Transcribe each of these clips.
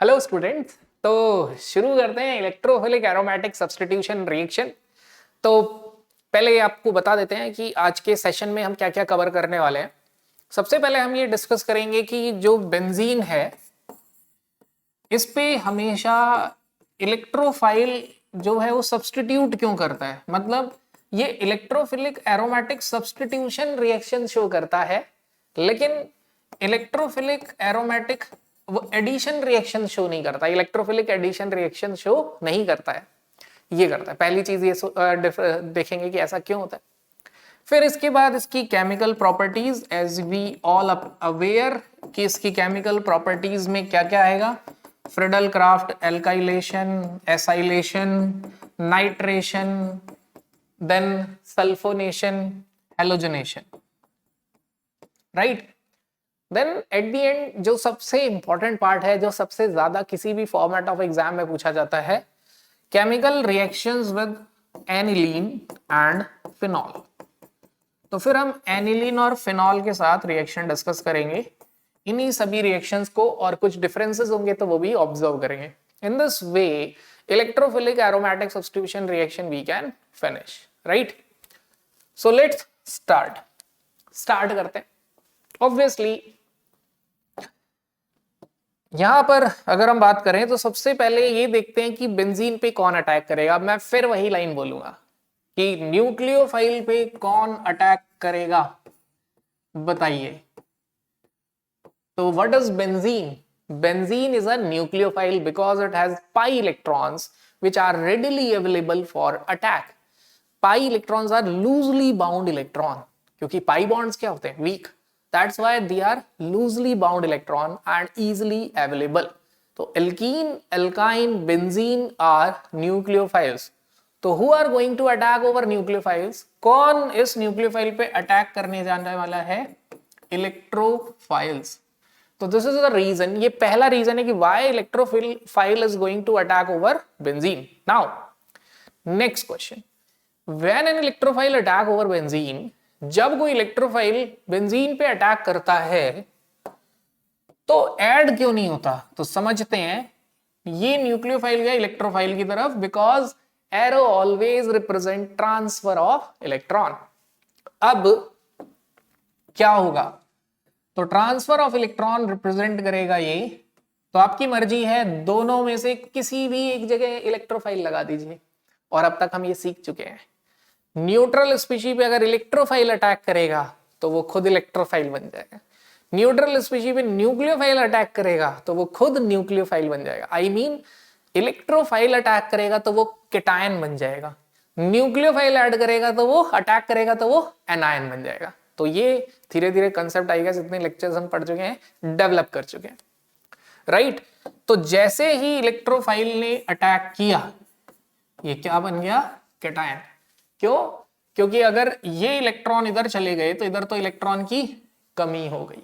Hello students. तो शुरू करते हैं इलेक्ट्रोफिलिक एरोमेटिक सब्स्टिट्यूशन रिएक्शन। तो पहले आपको बता देते हैं कि आज के सेशन में हम क्या क्या कवर करने वाले हैं। सबसे पहले हम ये डिस्कस करेंगे कि जो बेंजीन है इस पे हमेशा इलेक्ट्रोफाइल जो है वो सब्स्टिट्यूट क्यों करता है, मतलब ये electrophilic aromatic substitution reaction show करता है, लेकिन इलेक्ट्रोफिलिक एरोमेटिक वो एडिशन रिएक्शन शो नहीं करता। इलेक्ट्रोफिलिक एडिशन रिएक्शन शो नहीं करता है, ये करता है। पहली चीज ये देखेंगे कि ऐसा क्यों होता है। फिर इसके बाद इसकी chemical properties, as we all aware कि इसकी केमिकल प्रॉपर्टीज में क्या क्या आएगा। Friedel Crafts alkylation, acylation, nitration, then sulphonation, halogenation, right. Then at the end जो सबसे इंपॉर्टेंट पार्ट है, जो सबसे ज्यादा किसी भी फॉर्मेट ऑफ एग्जाम में पूछा जाता है, chemical reactions with aniline and phenol. तो फिर हम एनिलीन और फिनॉल के साथ रिएक्शन डिस्कस करेंगे, इन्हीं सभी रिएक्शंस को, और कुछ डिफरेंसेस होंगे तो वो भी ऑब्जर्व करेंगे। In this way electrophilic aromatic substitution reaction we can finish, right. So let's start करते हैं। ऑब्वियसली यहां पर अगर हम बात करें तो सबसे पहले ये देखते हैं कि बेंजीन पे कौन अटैक करेगा। मैं फिर वही लाइन बोलूंगा कि न्यूक्लियोफाइल पे कौन अटैक करेगा, बताइए। तो what is benzene? Benzene is a nucleophile because it has pi electrons which are readily available for attack. Pi electrons are loosely bound electron, क्योंकि पाई बॉन्ड्स क्या होते हैं? Weak. That's why they are loosely bound electron and easily available. तो alkene, alkyne, benzene are nucleophiles. तो who are going to attack over nucleophiles? कौन इस nucleophile पे attack करने जाने वाला है? इलेक्ट्रोफाइल्स। तो दिस इज द रीजन, ये पहला रीजन है कि why electrophile is going to attack over benzene. Now next question, when an electrophile attack over benzene, जब कोई इलेक्ट्रोफाइल बेंजीन पे अटैक करता है तो ऐड क्यों नहीं होता? तो समझते हैं, ये न्यूक्लियोफाइल गया इलेक्ट्रोफाइल की तरफ, because arrow always represent transfer of electron. अब क्या होगा? तो ट्रांसफर ऑफ इलेक्ट्रॉन रिप्रेजेंट करेगा ये। तो आपकी मर्जी है, दोनों में से किसी भी एक जगह इलेक्ट्रोफाइल लगा दीजिए। और अब तक हम ये सीख चुके हैं, न्यूट्रल स्पीशी पे अगर इलेक्ट्रोफाइल अटैक करेगा तो वो खुद इलेक्ट्रोफाइल बन जाएगा। न्यूट्रल स्पीशी पे न्यूक्लियोफाइल अटैक करेगा तो वो खुद न्यूक्लियोफाइल बन जाएगा। आई मीन इलेक्ट्रोफाइल अटैक करेगा तो वो केटायन बन जाएगा, न्यूक्लियोफाइल ऐड करेगा तो वो अटैक करेगा तो वो एनायन बन जाएगा। तो ये धीरे धीरे कंसेप्ट आएगा, जितने लेक्चर्स हम पढ़ चुके हैं, डेवलप कर चुके हैं, राइट। तो जैसे ही इलेक्ट्रोफाइल ने अटैक किया, ये क्या बन गया? केटायन। क्यों? क्योंकि अगर ये इलेक्ट्रॉन इधर चले गए तो इधर तो इलेक्ट्रॉन की कमी हो गई।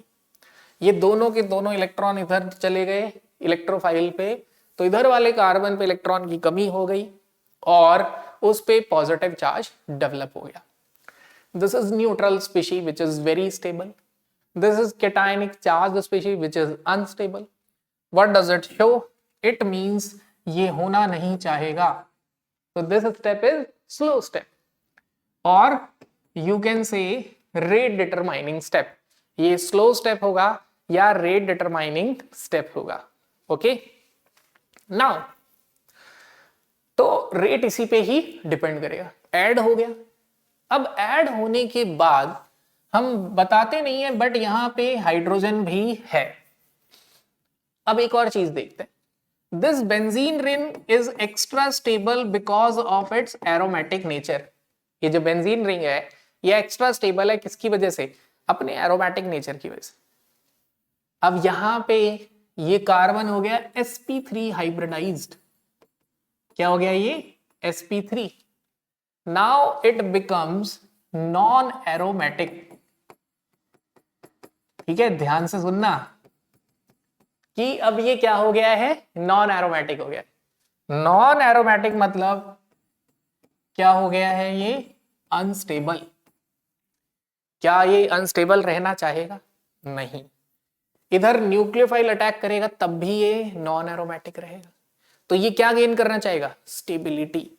ये दोनों के दोनों इलेक्ट्रॉन इधर चले गए इलेक्ट्रोफाइल पे, तो इधर वाले कार्बन पे इलेक्ट्रॉन की कमी हो गई और उस पे पॉजिटिव चार्ज डेवलप हो गया। This is neutral species which is very stable. This is cationic charge species which is unstable. What does it show? It means ये होना नहीं चाहेगा। तो this step is slow step, और you can say rate determining step. ये slow step होगा या rate determining step होगा। ओके, नाउ तो रेट इसी पे ही डिपेंड करेगा। ऐड हो गया। अब ऐड होने के बाद हम बताते नहीं है, बट यहां पे हाइड्रोजन भी है। अब एक और चीज देखते हैं। This benzene ring is extra stable because of its aromatic nature. ये जो बेंजीन रिंग है ये एक्स्ट्रा स्टेबल है, किसकी वजह से? अपने एरोमेटिक नेचर की वजह से। अब यहां पे ये कार्बन हो गया sp3 हाइब्रिडाइज्ड। क्या हो गया ये? sp3। Now it becomes non aromatic. ठीक है, ध्यान से सुनना कि अब ये क्या हो गया है? नॉन एरोमेटिक हो गया। नॉन एरोमेटिक मतलब क्या हो गया है? ये अनस्टेबल। क्या ये अनस्टेबल रहना चाहेगा? नहीं। इधर न्यूक्लियोफाइल अटैक करेगा तब भी ये नॉन एरोमेटिक रहेगा। तो ये क्या गेन करना चाहेगा? स्टेबिलिटी।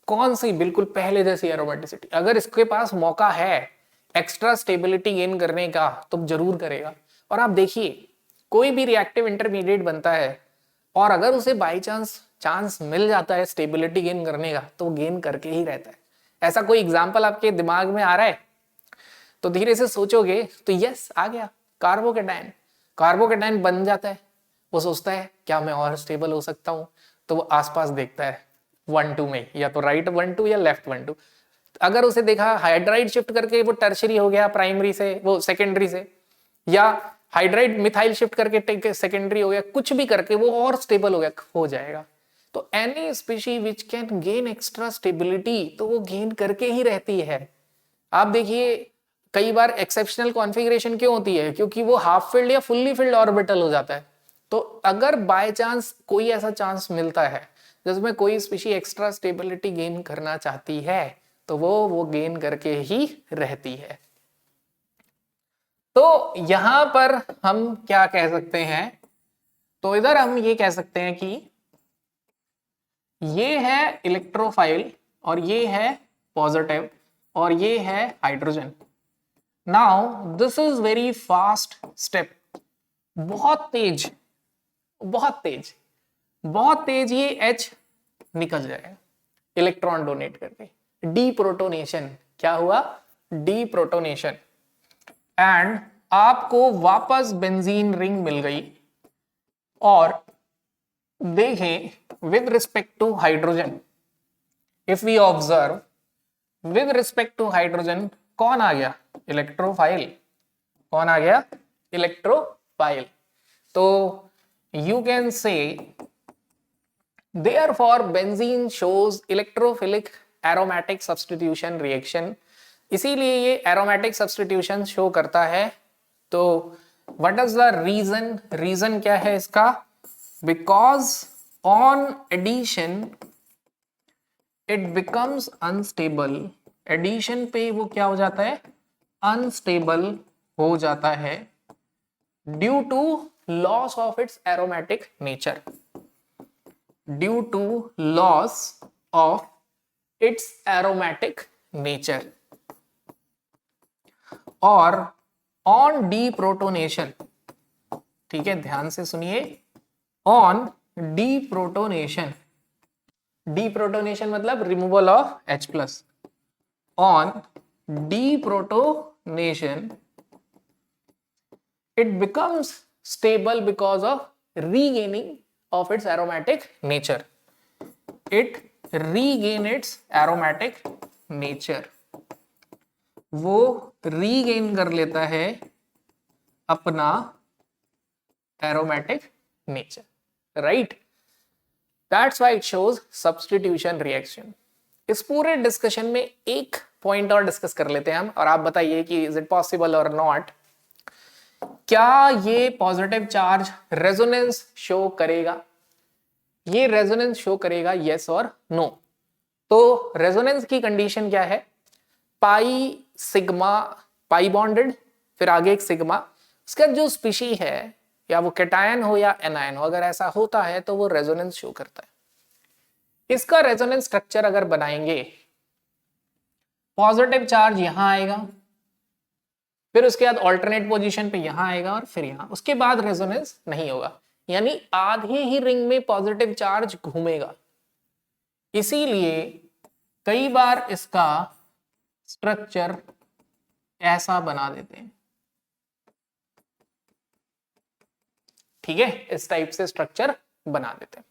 कौन सी? बिल्कुल पहले जैसी एरोमेटिसिटी। अगर इसके पास मौका है एक्स्ट्रा स्टेबिलिटी गेन करने का तो जरूर करेगा। और आप देखिए कोई भी रिएक्टिव इंटरमीडिएट बनता है और अगर उसे बाई चांस मिल जाता है स्टेबिलिटी गेन करने का तो वो गेन करके ही रहता है। ऐसा कोई एग्जाम्पल आपके दिमाग में आ रहा है? तो धीरे से सोचोगे तो यस आ गया, कार्बोकेटाइन। कार्बोकेटाइन बन जाता है, वो सोचता है क्या मैं और स्टेबल हो सकता हूं, तो वो आसपास देखता है 1-2 में, या तो राइट 1-2 या लेफ्ट 1-2। अगर उसे देखा हाइड्राइड शिफ्ट करके वो टर्शरी हो गया प्राइमरी से वो सेकेंडरी से, या हाइड्राइड मिथाइल शिफ्ट करके सेकेंडरी हो गया, कुछ भी करके वो और स्टेबल हो गया, हो जाएगा। तो any species which can gain extra stability तो वो गेन करके ही रहती है। आप देखिए कई बार एक्सेप्शनल कॉन्फ़िगरेशन क्यों होती है? क्योंकि वो हाफ फिल्ड या फुल्ली फिल्ड ऑर्बिटल हो जाता है। तो अगर बाय चांस कोई ऐसा चांस मिलता है जिसमें कोई स्पीशी एक्स्ट्रा स्टेबिलिटी गेन करना चाहती है तो वो गेन करके ही रहती है। तो यहां पर हम क्या कह सकते हैं? तो इधर हम ये कह सकते हैं कि ये है इलेक्ट्रोफाइल और ये है पॉजिटिव और ये है hydrogen. Now this is very fast step, बहुत तेज बहुत तेज बहुत तेज ये H निकल जाएगा इलेक्ट्रॉन डोनेट करके। डीप्रोटोनेशन, क्या हुआ? डीप्रोटोनेशन। एंड आपको वापस बेंजीन रिंग मिल गई। और देखें with respect to hydrogen, if we observe with respect to hydrogen कौन आ गया? इलेक्ट्रोफाइल। कौन आ गया? इलेक्ट्रोफाइल। तो you can say therefore benzene shows electrophilic aromatic substitution reaction। इसीलिए ये aromatic substitution शो करता है। तो what is the reason? Reason क्या है इसका? because on addition it becomes unstable। Addition पे वो क्या हो जाता है? अनस्टेबल हो जाता है due to loss of its aromatic nature, due to loss of its aromatic nature। और on deprotonation, ठीक है ध्यान से सुनिए, on deprotonation, deprotonation मतलब removal of H+, on deprotonation it becomes stable because of regaining of its aromatic nature। it regain its aromatic nature, वो regain कर लेता है अपना aromatic nature, right? That's why it shows substitution reaction। इस पूरे discussion में एक point और डिस्कस कर लेते हैं हम, और आप बताइए कि इज इट पॉसिबल और नॉट। क्या ये पॉजिटिव चार्ज रेजोनेंस शो करेगा? ये रेजोनेंस शो करेगा, यस और नो। तो रेजोनेंस की कंडीशन क्या है? पाई सिग्मा, पाई बॉन्डेड, फिर आगे एक सिग्मा, उसका जो स्पीशी है या वो कैटायन हो या एनायन हो, अगर ऐसा होता है तो वो रेजोनेंस शो करता है। इसका रेजोनेंस स्ट्रक्चर अगर बनाएंगे, पॉजिटिव चार्ज यहां आएगा, फिर उसके बाद ऑल्टरनेट पोजीशन पे यहां आएगा और फिर यहां, उसके बाद रेजोनेंस नहीं होगा, यानी आधे ही रिंग में पॉजिटिव चार्ज घूमेगा। इसीलिए कई बार इसका स्ट्रक्चर ऐसा बना देते हैं, ठीक है, इस टाइप से स्ट्रक्चर बना देते हैं।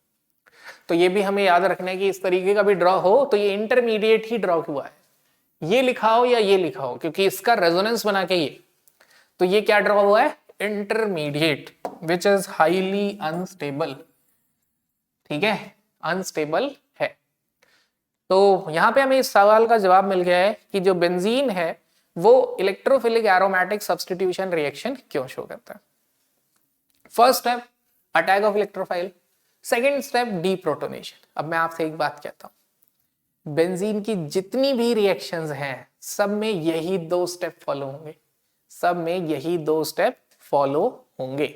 तो ये भी हमें याद रखना है कि इस तरीके का भी ड्रॉ हो तो ये इंटरमीडिएट ही ड्रॉ हुआ है, ये लिखा हो या ये लिखा हो, क्योंकि इसका रेजोनेंस बना के ये, तो ये क्या ड्रॉ हुआ है? Intermediate which is highly unstable, ठीक है, अनस्टेबल है। तो यहां पे हमें इस सवाल का जवाब मिल गया है कि जो बेंजीन है वो इलेक्ट्रोफिलिक एरोमेटिक सब्स्टिट्यूशन रिएक्शन क्यों शो करता है। First step attack of electrophile, second step deprotonation. अब मैं आपसे एक बात कहता हूं, बेंजीन की जितनी भी रिएक्शंस हैं सब में यही दो स्टेप फॉलो होंगे, सब में यही दो स्टेप फॉलो होंगे।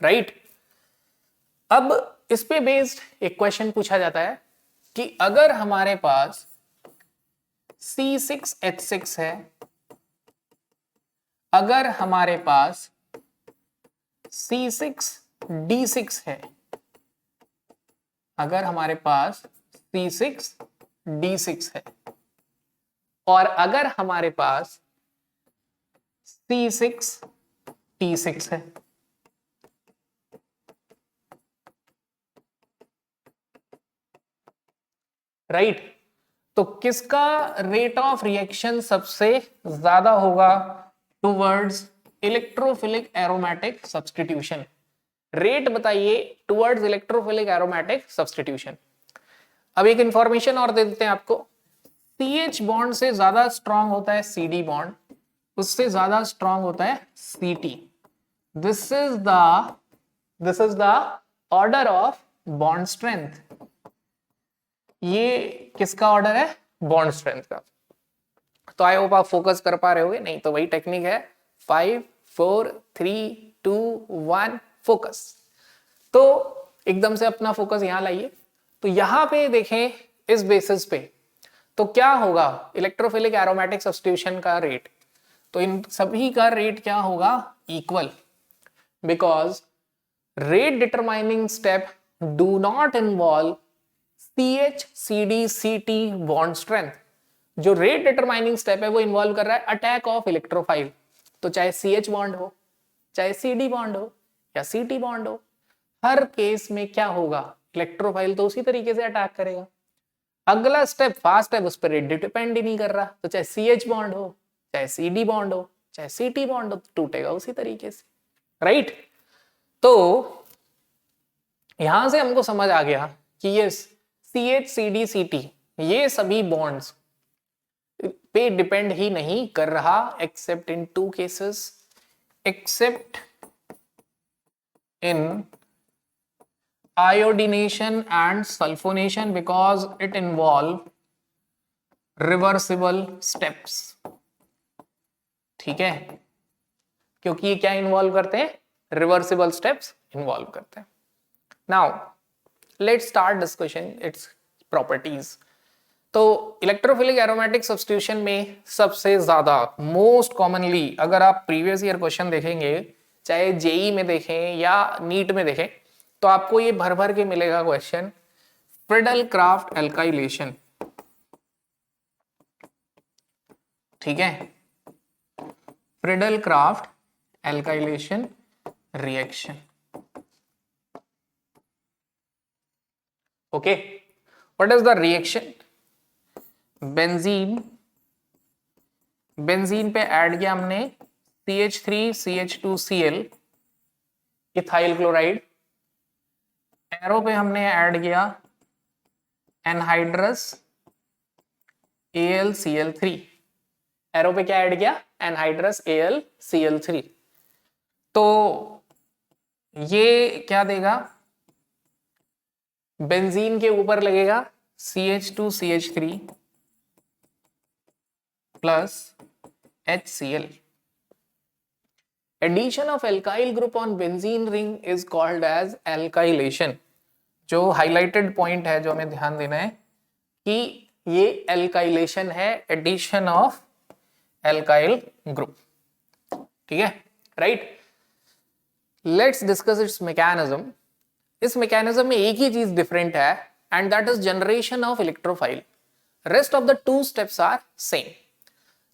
राइट। अब इस पे बेस्ड एक क्वेश्चन पूछा जाता है कि अगर हमारे पास C6H6 है, अगर हमारे पास C6D6 है, अगर हमारे पास C6D6 है, और अगर हमारे पास C6T6 है, राइट तो किसका रेट ऑफ रिएक्शन सबसे ज्यादा होगा towards electrophilic aromatic substitution? Rate बताइए टुवर्ड्स इलेक्ट्रोफिलिक एरोमेटिक सब्स्टिट्यूशन। अब एक इंफॉर्मेशन और दे देते हैं आपको, CH बॉन्ड से ज्यादा स्ट्रांग होता है CD बॉन्ड, उससे ज्यादा स्ट्रांग होता है CT। This is the order of bond strength. ये किसका ऑर्डर है? बॉन्ड स्ट्रेंथ का। तो आई होप आप फोकस कर पा रहे होगे, नहीं तो वही टेक्निक है 5 4 3 2 1 फोकस। तो एकदम से अपना फोकस यहां लाइए। तो यहां पे देखें इस बेसिस पे तो क्या होगा इलेक्ट्रोफिलिक एरोमेटिक सब्स्टिट्यूशन का रेट, तो इन सभी का रेट क्या होगा? Equal, because rate determining step do not involve CH-CD-CT bond strength. जो रेट डिटरमाइनिंग स्टेप है वो इन्वॉल्व कर रहा है अटैक ऑफ इलेक्ट्रोफाइल। तो चाहे CH बॉन्ड हो, चाहे CD बॉन्ड हो या CT बॉन्ड हो, हर केस में क्या होगा? इलेक्ट्रोफाइल तो उसी तरीके से अटैक करेगा। अगला स्टेप फास्ट है, उस पर रेट डिपेंड ही नहीं कर रहा। तो चाहे CH बॉन्ड हो, चाहे CD बॉन्ड हो, चाहे CT बॉन्ड हो, टूटेगा उसी तरीके से, राइट। तो यहां से हमको समझ आ गया कि ये CH-CD-CT ये सभी बॉन्ड्स पे डिपेंड ही नहीं कर रहा, accept in 2 cases, accept in iodination and sulfonation because it involve reversible steps। ठीक है, क्योंकि ये क्या इन्वॉल्व करते हैं? रिवर्सिबल स्टेप्स इन्वॉल्व करते हैं। Now let's start discussion its properties. तो इलेक्ट्रोफिलिक एरोमेटिक सब्स्टिट्यूशन में सबसे ज्यादा मोस्ट कॉमनली, अगर आप प्रीवियस ईयर क्वेश्चन देखेंगे, चाहे जेई में देखें या नीट में देखें, तो आपको ये भर भर के मिलेगा क्वेश्चन, फ्रिडल क्राफ्ट एल्काइलेशन। ठीक है, Friedel Crafts alkylation reaction. Okay, what is the reaction? Benzene पे ऐड किया हमने CH3CH2Cl इथाइल क्लोराइड। एरो पे हमने ऐड किया एनहाइड्रस AlCl3। एरो पे क्या ऐड किया? Anhydrous AlCl3। तो ये क्या देगा? बेंजीन के ऊपर लगेगा CH2CH3 plus HCl। Addition of alkyl group on benzene ring is called as alkylation। जो हाइलाइटेड पॉइंट है जो हमें ध्यान देना है कि ये alkylation है, एडिशन ऑफ alkyl ग्रुप। ठीक है, right. Let's discuss its mechanism. इस मैकेनिज्म में एक ही चीज डिफरेंट है, and that is generation of electrophile. Rest of the 2 steps are same.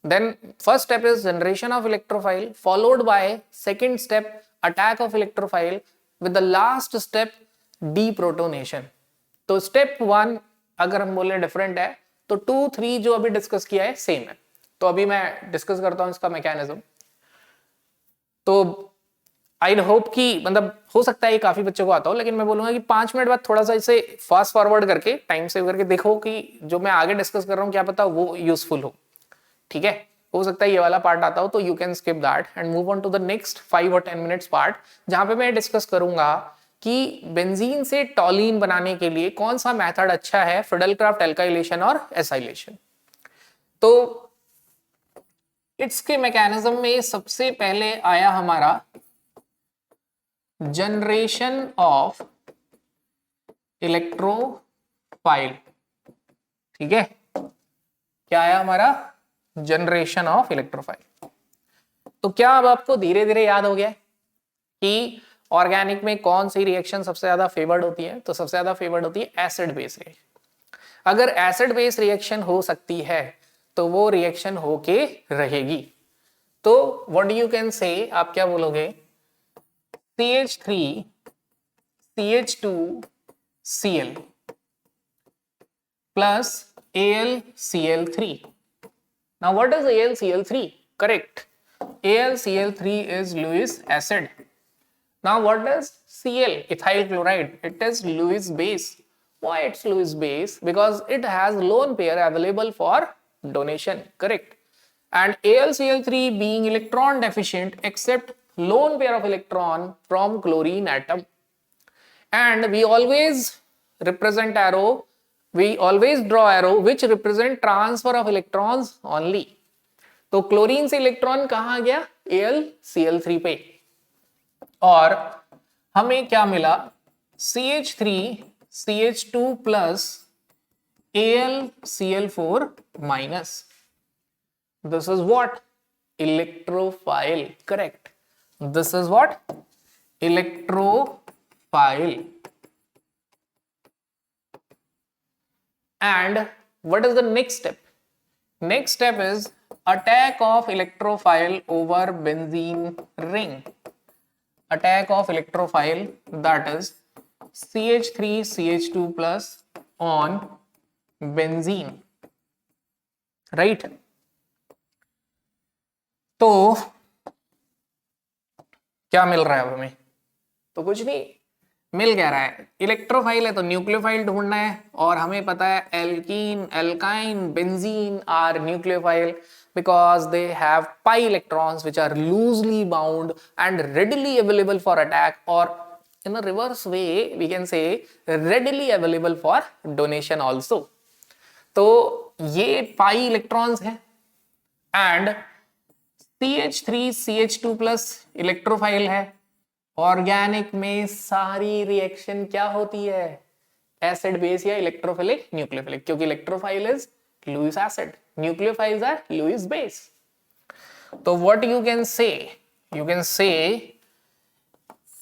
Then first step is generation of electrophile, followed by second step attack of electrophile, with the last step deprotonation। तो step 1 अगर हम बोले different है, तो 2 3 जो अभी discuss किया है सेम है। तो अभी मैं डिस्कस करता हूं इसका मैकेनिज्म। तो आई होप कि मतलब हो सकता है ये काफी बच्चों को आता हो, लेकिन मैं बोलूंगा कि 5 मिनट बाद थोड़ा सा इसे फास्ट फॉरवर्ड करके टाइम सेव करके देखो कि जो मैं आगे डिस्कस कर रहा हूँ क्या पता वो यूजफुल हो। ठीक है, हो सकता है ये वाला पार्ट आता हो, तो you can skip that and move on to the next 5 और 10 मिनट्स पार्ट, जहां पे मैं डिस्कस करूंगा कि बेंजीन से टॉलीन बनाने के लिए कौन सा मेथड अच्छा है, फ्रिडल क्राफ्ट एल्काइलेशन और एसाइलेशन। तो इसके मैकेनिज्म में सबसे पहले आया हमारा जनरेशन ऑफ इलेक्ट्रोफाइल। ठीक है, क्या आया हमारा? Generation of electrophile. तो क्या अब आपको धीरे धीरे याद हो गया कि ऑर्गेनिक में कौन सी रिएक्शन सबसे ज्यादा फेवर्ड होती है? तो सबसे ज्यादा फेवर्ड होती है एसिड बेस रिएक्शन। अगर एसिड बेस रिएक्शन हो सकती है तो वो रिएक्शन होके रहेगी। तो व्हाट यू कैन से, आप क्या बोलोगे? CH3 CH2Cl plus AlCl3. Now what is AlCl3? Correct. AlCl3 is Lewis acid. Now what is Cl? Ethyl chloride. It is Lewis base. Why it's Lewis base? Because it has lone pair available for donation. Correct. And AlCl3 being electron deficient accept lone pair of electron from chlorine atom. And we always represent arrow, we always draw arrow which represent transfer of electrons only. तो chlorine से electron कहां गया? AlCl3 पे। और हमें क्या मिला? CH3 CH2 plus AlCl4 minus. This is what? Electrophile. Correct. This is what? Electrophile. And what is the next step? Next step is attack of electrophile over benzene ring. Attack of electrophile, that is CH3 CH2 plus on benzene. Right? तो क्या मिल रहा है हमें? तो कुछ नहीं मिल क्या रहा है? इलेक्ट्रोफाइल है तो न्यूक्लियोफाइल ढूंढना है, और हमें पता है alkene, alkyne, benzene are nucleophile because they have pi electrons which are loosely bound and readily available for attack, or in a reverse way we can say readily available for donation also. तो ये pi electrons हैं and CH3 CH2 plus electrophile है। Organic में सारी reaction क्या होती है? Acid base या इलेक्ट्रोफिलिक न्यूक्लियोफिलिक, क्योंकि electrophile is Lewis acid, nucleophiles are Lewis base. तो what you can say? You can say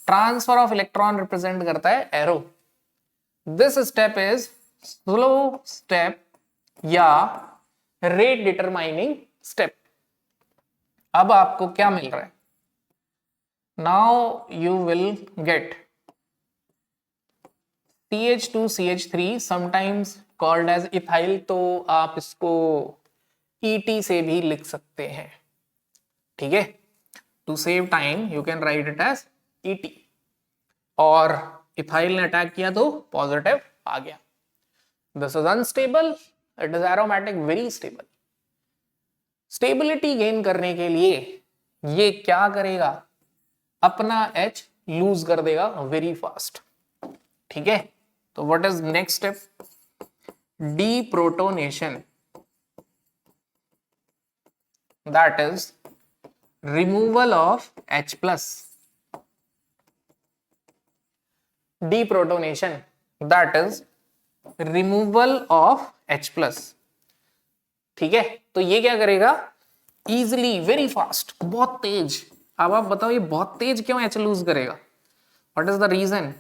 transfer of electron represent करता है arrow. This step is slow step या रेट डिटरमाइनिंग स्टेप। अब आपको क्या मिल रहा है? Now you will get CH2CH3 sometimes called as ethyl, तो आप इसको ET से भी लिख सकते हैं। ठीक है, to save time you can write it as ET। और इथाइल ने अटैक किया तो पॉजिटिव आ गया। This is unstable, it is aromatic, very stable। Stability gain करने के लिए ये क्या करेगा? अपना H लूज कर देगा वेरी फास्ट। ठीक है, तो what is next step? Deprotonation, that is removal of H plus. Deprotonation that is removal of H plus. ठीक है, तो ये क्या करेगा? इजिली, वेरी फास्ट, बहुत तेज। अब आप बताओ ये बहुत तेज क्यों H लूज करेगा? What is the reason?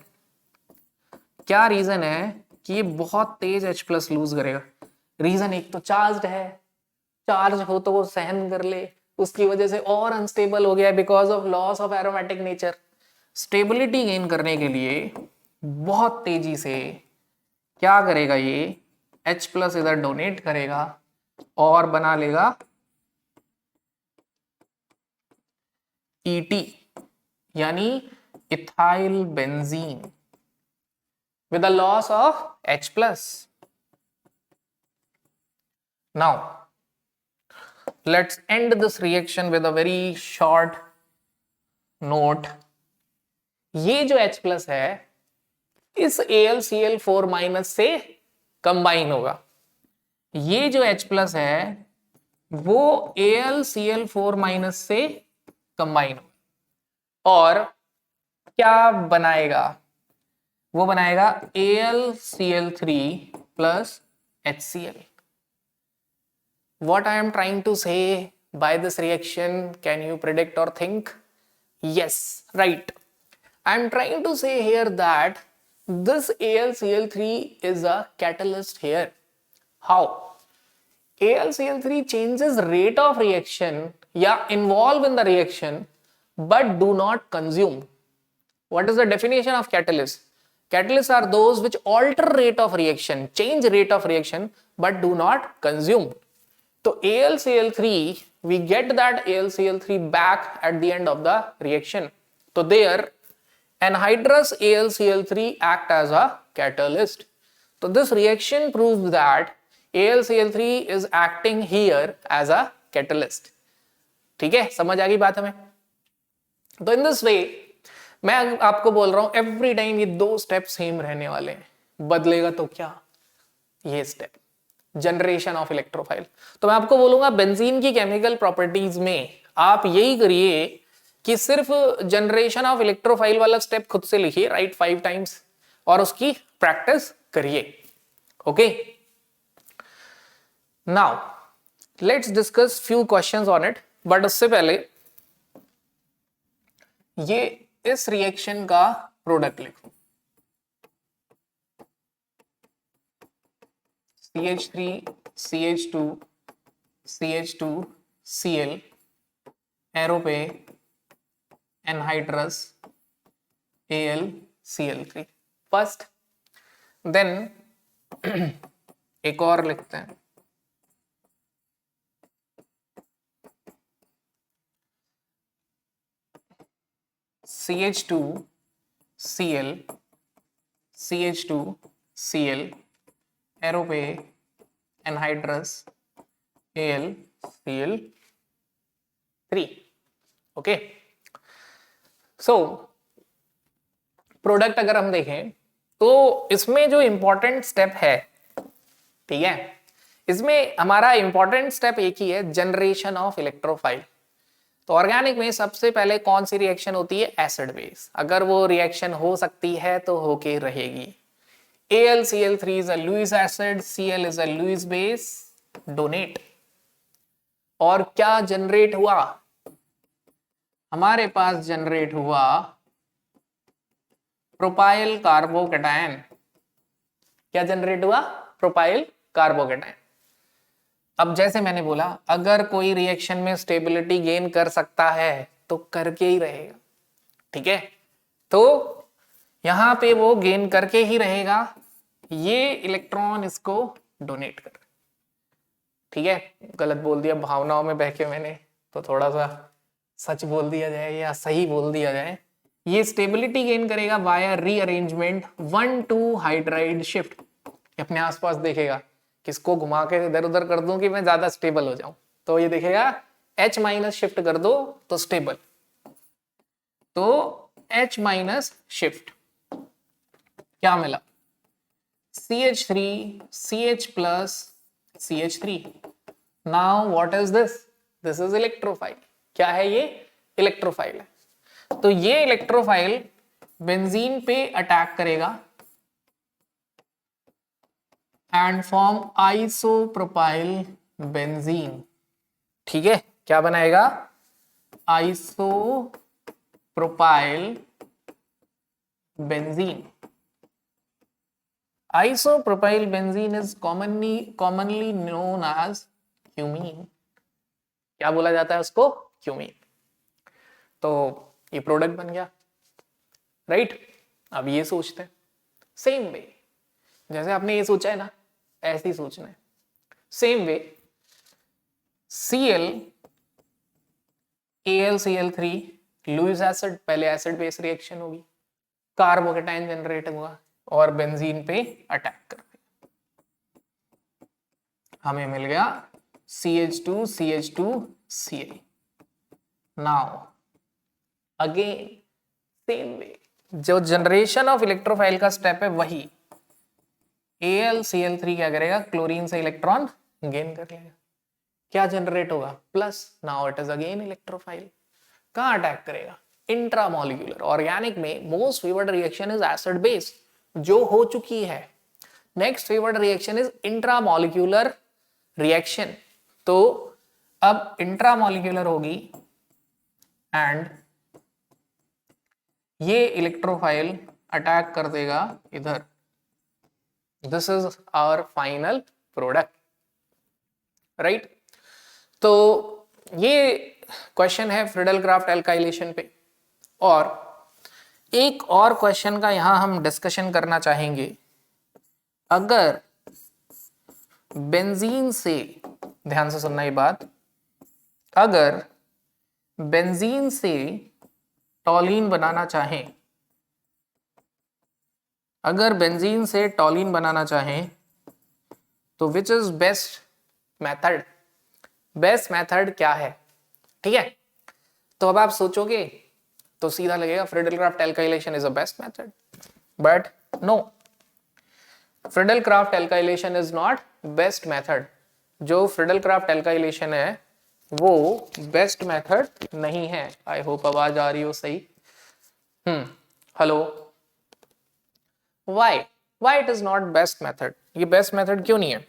क्या रीजन है कि ये बहुत तेज H प्लस लूज करेगा? रीजन एक तो चार्ज है, चार्ज हो तो वो सहन कर ले, उसकी वजह से और अनस्टेबल हो गया because of loss of aromatic nature. Stability gain करने के लिए बहुत तेजी से क्या करेगा? ये H प्लस इधर डोनेट करेगा और बना लेगा ET, यानी ethyl benzene with a loss of H plus. Now let's end this reaction with a very short note. ये जो H plus है इस AlCl4 माइनस से कंबाइन होगा। ये जो H plus है वो AlCl4 माइनस से कंबाइन होगा, और क्या बनाएगा? वो बनाएगा AlCl3 plus HCl. What I am trying to say by this reaction, can you predict or think? Yes, right. I am trying to say here that this AlCl3 is a catalyst here. How? AlCl3 changes rate of reaction, yeah, involve in the reaction, but do not consume. What is the definition of catalyst? Catalysts are those which alter rate of reaction, change rate of reaction, but do not consume. So AlCl3, we get that AlCl3 back at the end of the reaction. So there, anhydrous AlCl3 act as a catalyst. So this reaction proves that AlCl3 is acting here as a catalyst. ठीक है, समझ आ गई बात हमें? तो इन this वे मैं आपको बोल रहा हूं एवरी टाइम ये दो स्टेप सेम रहने वाले हैं, बदलेगा तो क्या? ये स्टेप जनरेशन ऑफ इलेक्ट्रोफाइल। तो मैं आपको बोलूंगा बेंजीन की केमिकल प्रॉपर्टीज में आप यही करिए कि सिर्फ जनरेशन ऑफ इलेक्ट्रोफाइल वाला स्टेप खुद से लिखिए, राइट 5 टाइम्स, और उसकी प्रैक्टिस करिए। Okay, now let's discuss few questions on it, but उससे पहले ये इस रिएक्शन का प्रोडक्ट लिखो, CH3 CH2 CH2 Cl, arrow पे एनहाइड्रस AlCl3 फर्स्ट। देन एक और लिखते हैं, CH2 Cl CH2 Cl, arrow पे anhydrous AlCl3। Okay, so product अगर हम देखें तो इसमें जो इंपॉर्टेंट स्टेप है, ठीक है, इसमें हमारा इंपॉर्टेंट स्टेप एक ही है, जनरेशन ऑफ इलेक्ट्रोफाइल। तो ऑर्गेनिक में सबसे पहले कौन सी रिएक्शन होती है? Acid base. अगर वो रिएक्शन हो सकती है तो होके रहेगी। AlCl3 is a Lewis acid, Cl is a Lewis base, donate. और क्या जनरेट हुआ? हमारे पास जनरेट हुआ प्रोपाइल कार्बोकैटायन। क्या जनरेट हुआ? Propyl carbocation. अब जैसे मैंने बोला, अगर कोई रिएक्शन में स्टेबिलिटी गेन कर सकता है तो करके ही रहेगा, ठीक है, तो यहां पे वो गेन करके ही रहेगा। ये इलेक्ट्रॉन इसको डोनेट कर, ठीक है, गलत बोल दिया भावनाओं में बह के मैंने, तो थोड़ा सा सच बोल दिया जाए या सही बोल दिया जाए। ये स्टेबिलिटी गेन करेगा वाया रीअरेंजमेंट 1,2 हाइड्राइड शिफ्ट। अपने आसपास देखेगा, किसको घुमा के इधर उधर कर दूं कि मैं ज्यादा स्टेबल हो जाऊं, तो ये देखेगा H- शिफ्ट कर दो तो स्टेबल, तो H- शिफ्ट क्या मिला? CH3 CH plus CH3। Now what is this? This is electrophile. क्या है ये? इलेक्ट्रोफाइल है। तो ये इलेक्ट्रोफाइल बेंजीन पे अटैक करेगा एंड फॉर्म आइसोप्रोपाइल बेंजीन। ठीक है, क्या बनाएगा? Isopropyl benzene. Isopropyl benzene is commonly known as cumene. क्या बोला जाता है उसको? क्यूमीन। तो ये प्रोडक्ट बन गया, राइट? अब ये सोचते हैं सेम वे, जैसे आपने ये सोचा है ना, ऐसे ही सोचना है। Same way Cl AlCl3 Lewis acid, पहले एसिड बेस रिएक्शन होगी, कार्बोकैटायन जनरेट हुआ और बेंजीन पे अटैक कर दिया, हमें मिल गया CH2 CH2 Cl। Now again same way, जो जनरेशन ऑफ इलेक्ट्रोफाइल का स्टेप है वही। AlCl3 क्या करेगा? क्लोरीन से इलेक्ट्रॉन गेन कर लेगा। क्या जनरेट होगा? Plus. Now it is again electrophile. कहां अटैक करेगा? इंट्रामोलिकुलर। ऑर्गेनिक में most favoured reaction is acid base, जो हो चुकी है। Next favoured reaction is intramolecular reaction. तो अब इंट्रामोलिकुलर होगी एंड ये इलेक्ट्रोफाइल अटैक कर देगा इधर। This is our final product, right. तो ये क्वेश्चन है फ्रीडल क्राफ्ट एल्काइलेशन पे। और एक और क्वेश्चन का यहां हम डिस्कशन करना चाहेंगे। अगर बेंजीन से, ध्यान से सुनना ये बात, अगर बेंजीन से टॉलीन बनाना चाहें, अगर बेंजीन से टॉलीन बनाना चाहें तो which is best method? Best method क्या है? ठीक है, तो अब आप सोचोगे तो सीधा लगेगा Friedel Crafts alkylation is a best method, but no, Friedel Crafts alkylation is not best method. जो फ्रीडल क्राफ्ट एल्काइलेशन है वो बेस्ट मेथड नहीं है। आई होप आवाज आ रही हो सही। Hello, why it is not best method? ये बेस्ट मेथड क्यों नहीं है?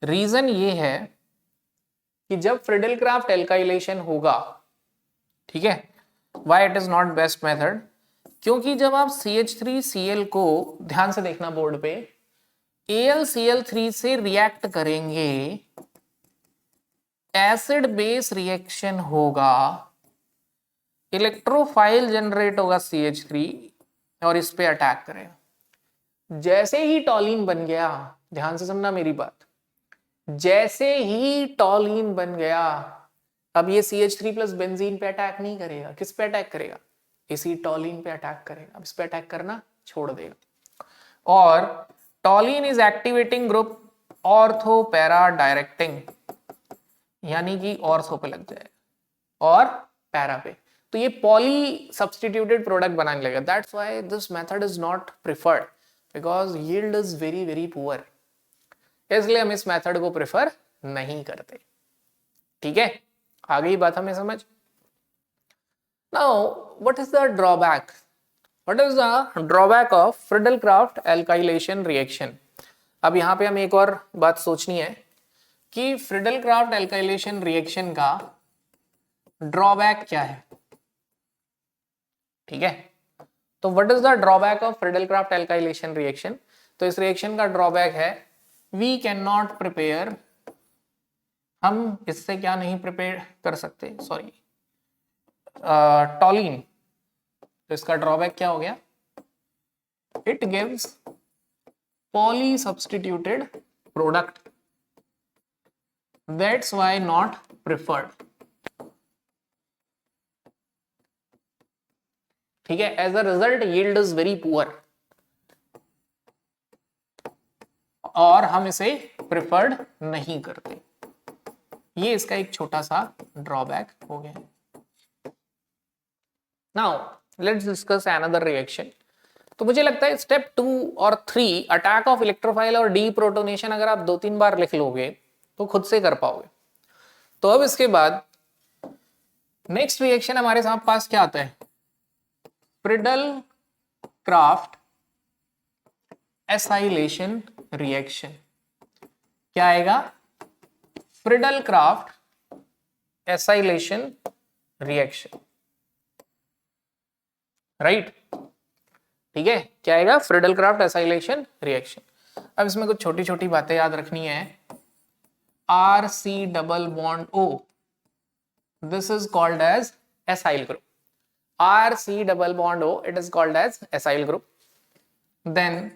रीजन ये है कि जब फ्रीडल क्राफ्ट एल्काइलेशन होगा, ठीक है, why it is not best method? क्योंकि जब आप CH3Cl को, ध्यान से देखना बोर्ड पे, AlCl3 से रिएक्ट करेंगे, एसिड बेस रिएक्शन होगा, इलेक्ट्रोफाइल जनरेट होगा CH3 और इस पे अटैक करेगा। जैसे ही टॉलीन बन गया, ध्यान से सुनना मेरी बात, जैसे ही टॉलीन बन गया, अब ये CH3 प्लस बेंजीन पे अटैक नहीं करेगा। किस पे अटैक करेगा? इसी टॉलीन पे अटैक करेगा। अब इस पे अटैक करना छोड़ देगा। और toluene is activating group ortho para directing, यानी कि ऑर्थो पे लग जाएगा और पैरा पे, तो ये पॉली सब्स्टिट्यूटेड प्रोडक्ट बनाने लगेगा। That's why this method is not preferred, because yield is very very poor. इसलिए हम इस मेथड को प्रेफर नहीं करते। ठीक है, आ गई बात हमें समझ। Now what is the drawback? What is the drawback of Friedel Crafts alkylation reaction? अब यहां पे हमें एक और बात सोचनी है कि फ्रीडल क्राफ्ट एल्काइलेशन रिएक्शन का ड्रॉबैक क्या है। ठीक है, तो what is the drawback of Friedel Crafts alkylation reaction? तो इस रिएक्शन का ड्रॉबैक है वी कैन नॉट प्रिपेयर, हम इससे क्या नहीं प्रिपेयर कर सकते, सॉरी, टॉलीन। तो इसका ड्रॉबैक क्या हो गया? It gives poly substituted product, that's why not preferred. ठीक है, as a result yield is very poor और हम इसे प्रिफर्ड नहीं करते। ये इसका एक छोटा सा ड्रॉबैक हो गया। Now let's discuss another reaction. तो मुझे लगता है स्टेप 2 और 3, अटैक ऑफ इलेक्ट्रोफाइल और डीप्रोटोनेशन, अगर आप 2-3 बार लिख लोगे तो खुद से कर पाओगे। तो अब इसके बाद नेक्स्ट रिएक्शन हमारे साथ पास क्या आता है? Friedel craft acylation reaction. क्या आएगा? Friedel craft acylation reaction, right. ठीक है, क्या आएगा? Friedel craft acylation reaction. अब इसमें कुछ छोटी छोटी बातें याद रखनी है। RC double bond O, this is called as acyl group. RC double bond O, it is called as acyl group. Then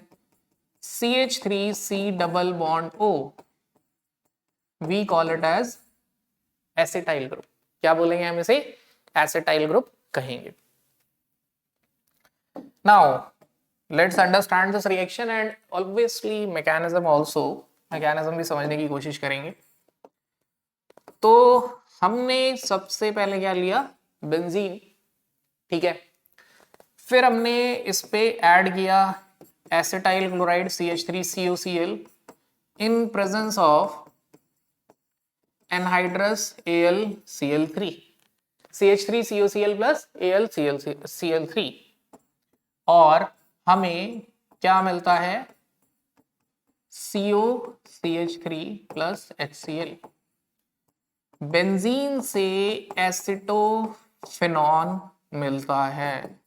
CH3C double bond O, we call it as acetyl group। क्या बोलेंगे हम इसे? acetyl group कहेंगे। Now let's understand this reaction and obviously mechanism also, mechanism भी समझने की कोशिश करेंगे। तो हमने सबसे पहले क्या लिया? बेंजीन, ठीक है। फिर हमने इस पे ऐड किया acetyl chloride CH3COCl in presence of anhydrous AlCl3। CH3COCl plus AlCl3 और हमें क्या मिलता है COCH3 प्लस HCl। बेंजीन से एसिटोफेनॉन मिलता है।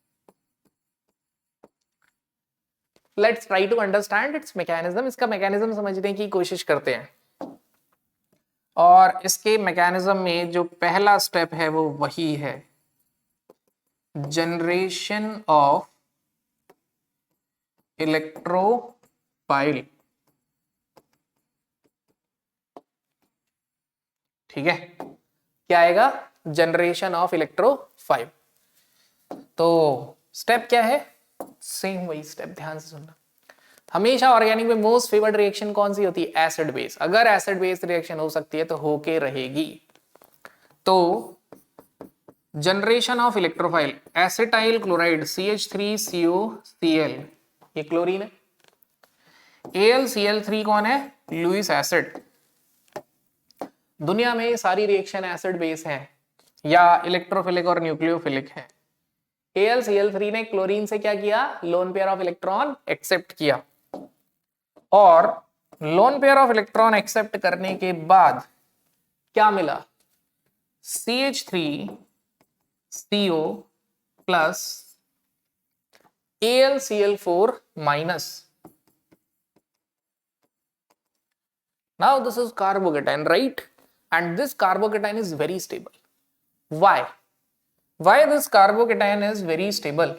Let's try to understand its mechanism. इसका मैकेनिज्म समझने की कोशिश करते हैं। और इसके मैकेनिज्म में जो पहला स्टेप है वो वही है जनरेशन ऑफ इलेक्ट्रोफाइल। ठीक है, क्या आएगा? Generation of electrophile. तो स्टेप क्या है? सेम वही स्टेप, ध्यान से सुनना। हमेशा ऑर्गेनिक में मोस्ट फेवर्ड रिएक्शन कौन सी होती है? Acid base. अगर एसिड बेस रिएक्शन हो सकती है तो होके रहेगी। तो generation of electrophile, acetyl chloride CH3COCl, ये क्लोरीन है। AlCl3 कौन है? Lewis acid. दुनिया में सारी रिएक्शन एसिड बेस हैं या इलेक्ट्रोफिलिक और न्यूक्लियोफिलिक है। AlCl3 ने क्लोरीन से क्या किया? Lone pair of electron accept किया और lone pair of electron accept करने के बाद क्या मिला? CH3CO plus AlCl4 minus. Now this is carbocation, right? And this carbocation is very stable. Why? Why this carbocation is very stable?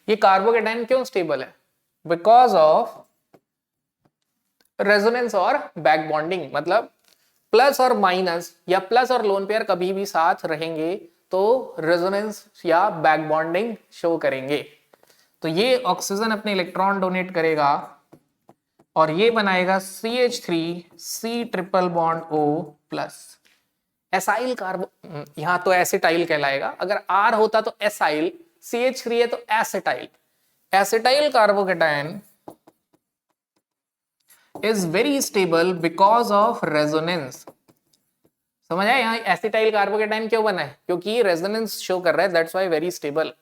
ये carbocation क्यों stable है? Because of रेजोनेंस और back bonding. मतलब प्लस और माइनस या plus और lone pair कभी भी साथ रहेंगे तो रेजोनेंस या बैक बॉन्डिंग शो करेंगे। तो ये ऑक्सीजन अपने इलेक्ट्रॉन डोनेट करेगा और ये बनाएगा CH3C triple bond O plus. Acyl carbo, यहां तो एसिटाइल कहलाएगा। अगर R होता तो एसाइल, CH3 है तो acetyl. Acetyl carbocation is very stable because of resonance। समझ आया? यहाँ एसिटाइल कार्बोकेटाइन क्यों बना है? क्योंकि रेजोनेंस शो कर रहा है, दैट्स व्हाई वेरी स्टेबल।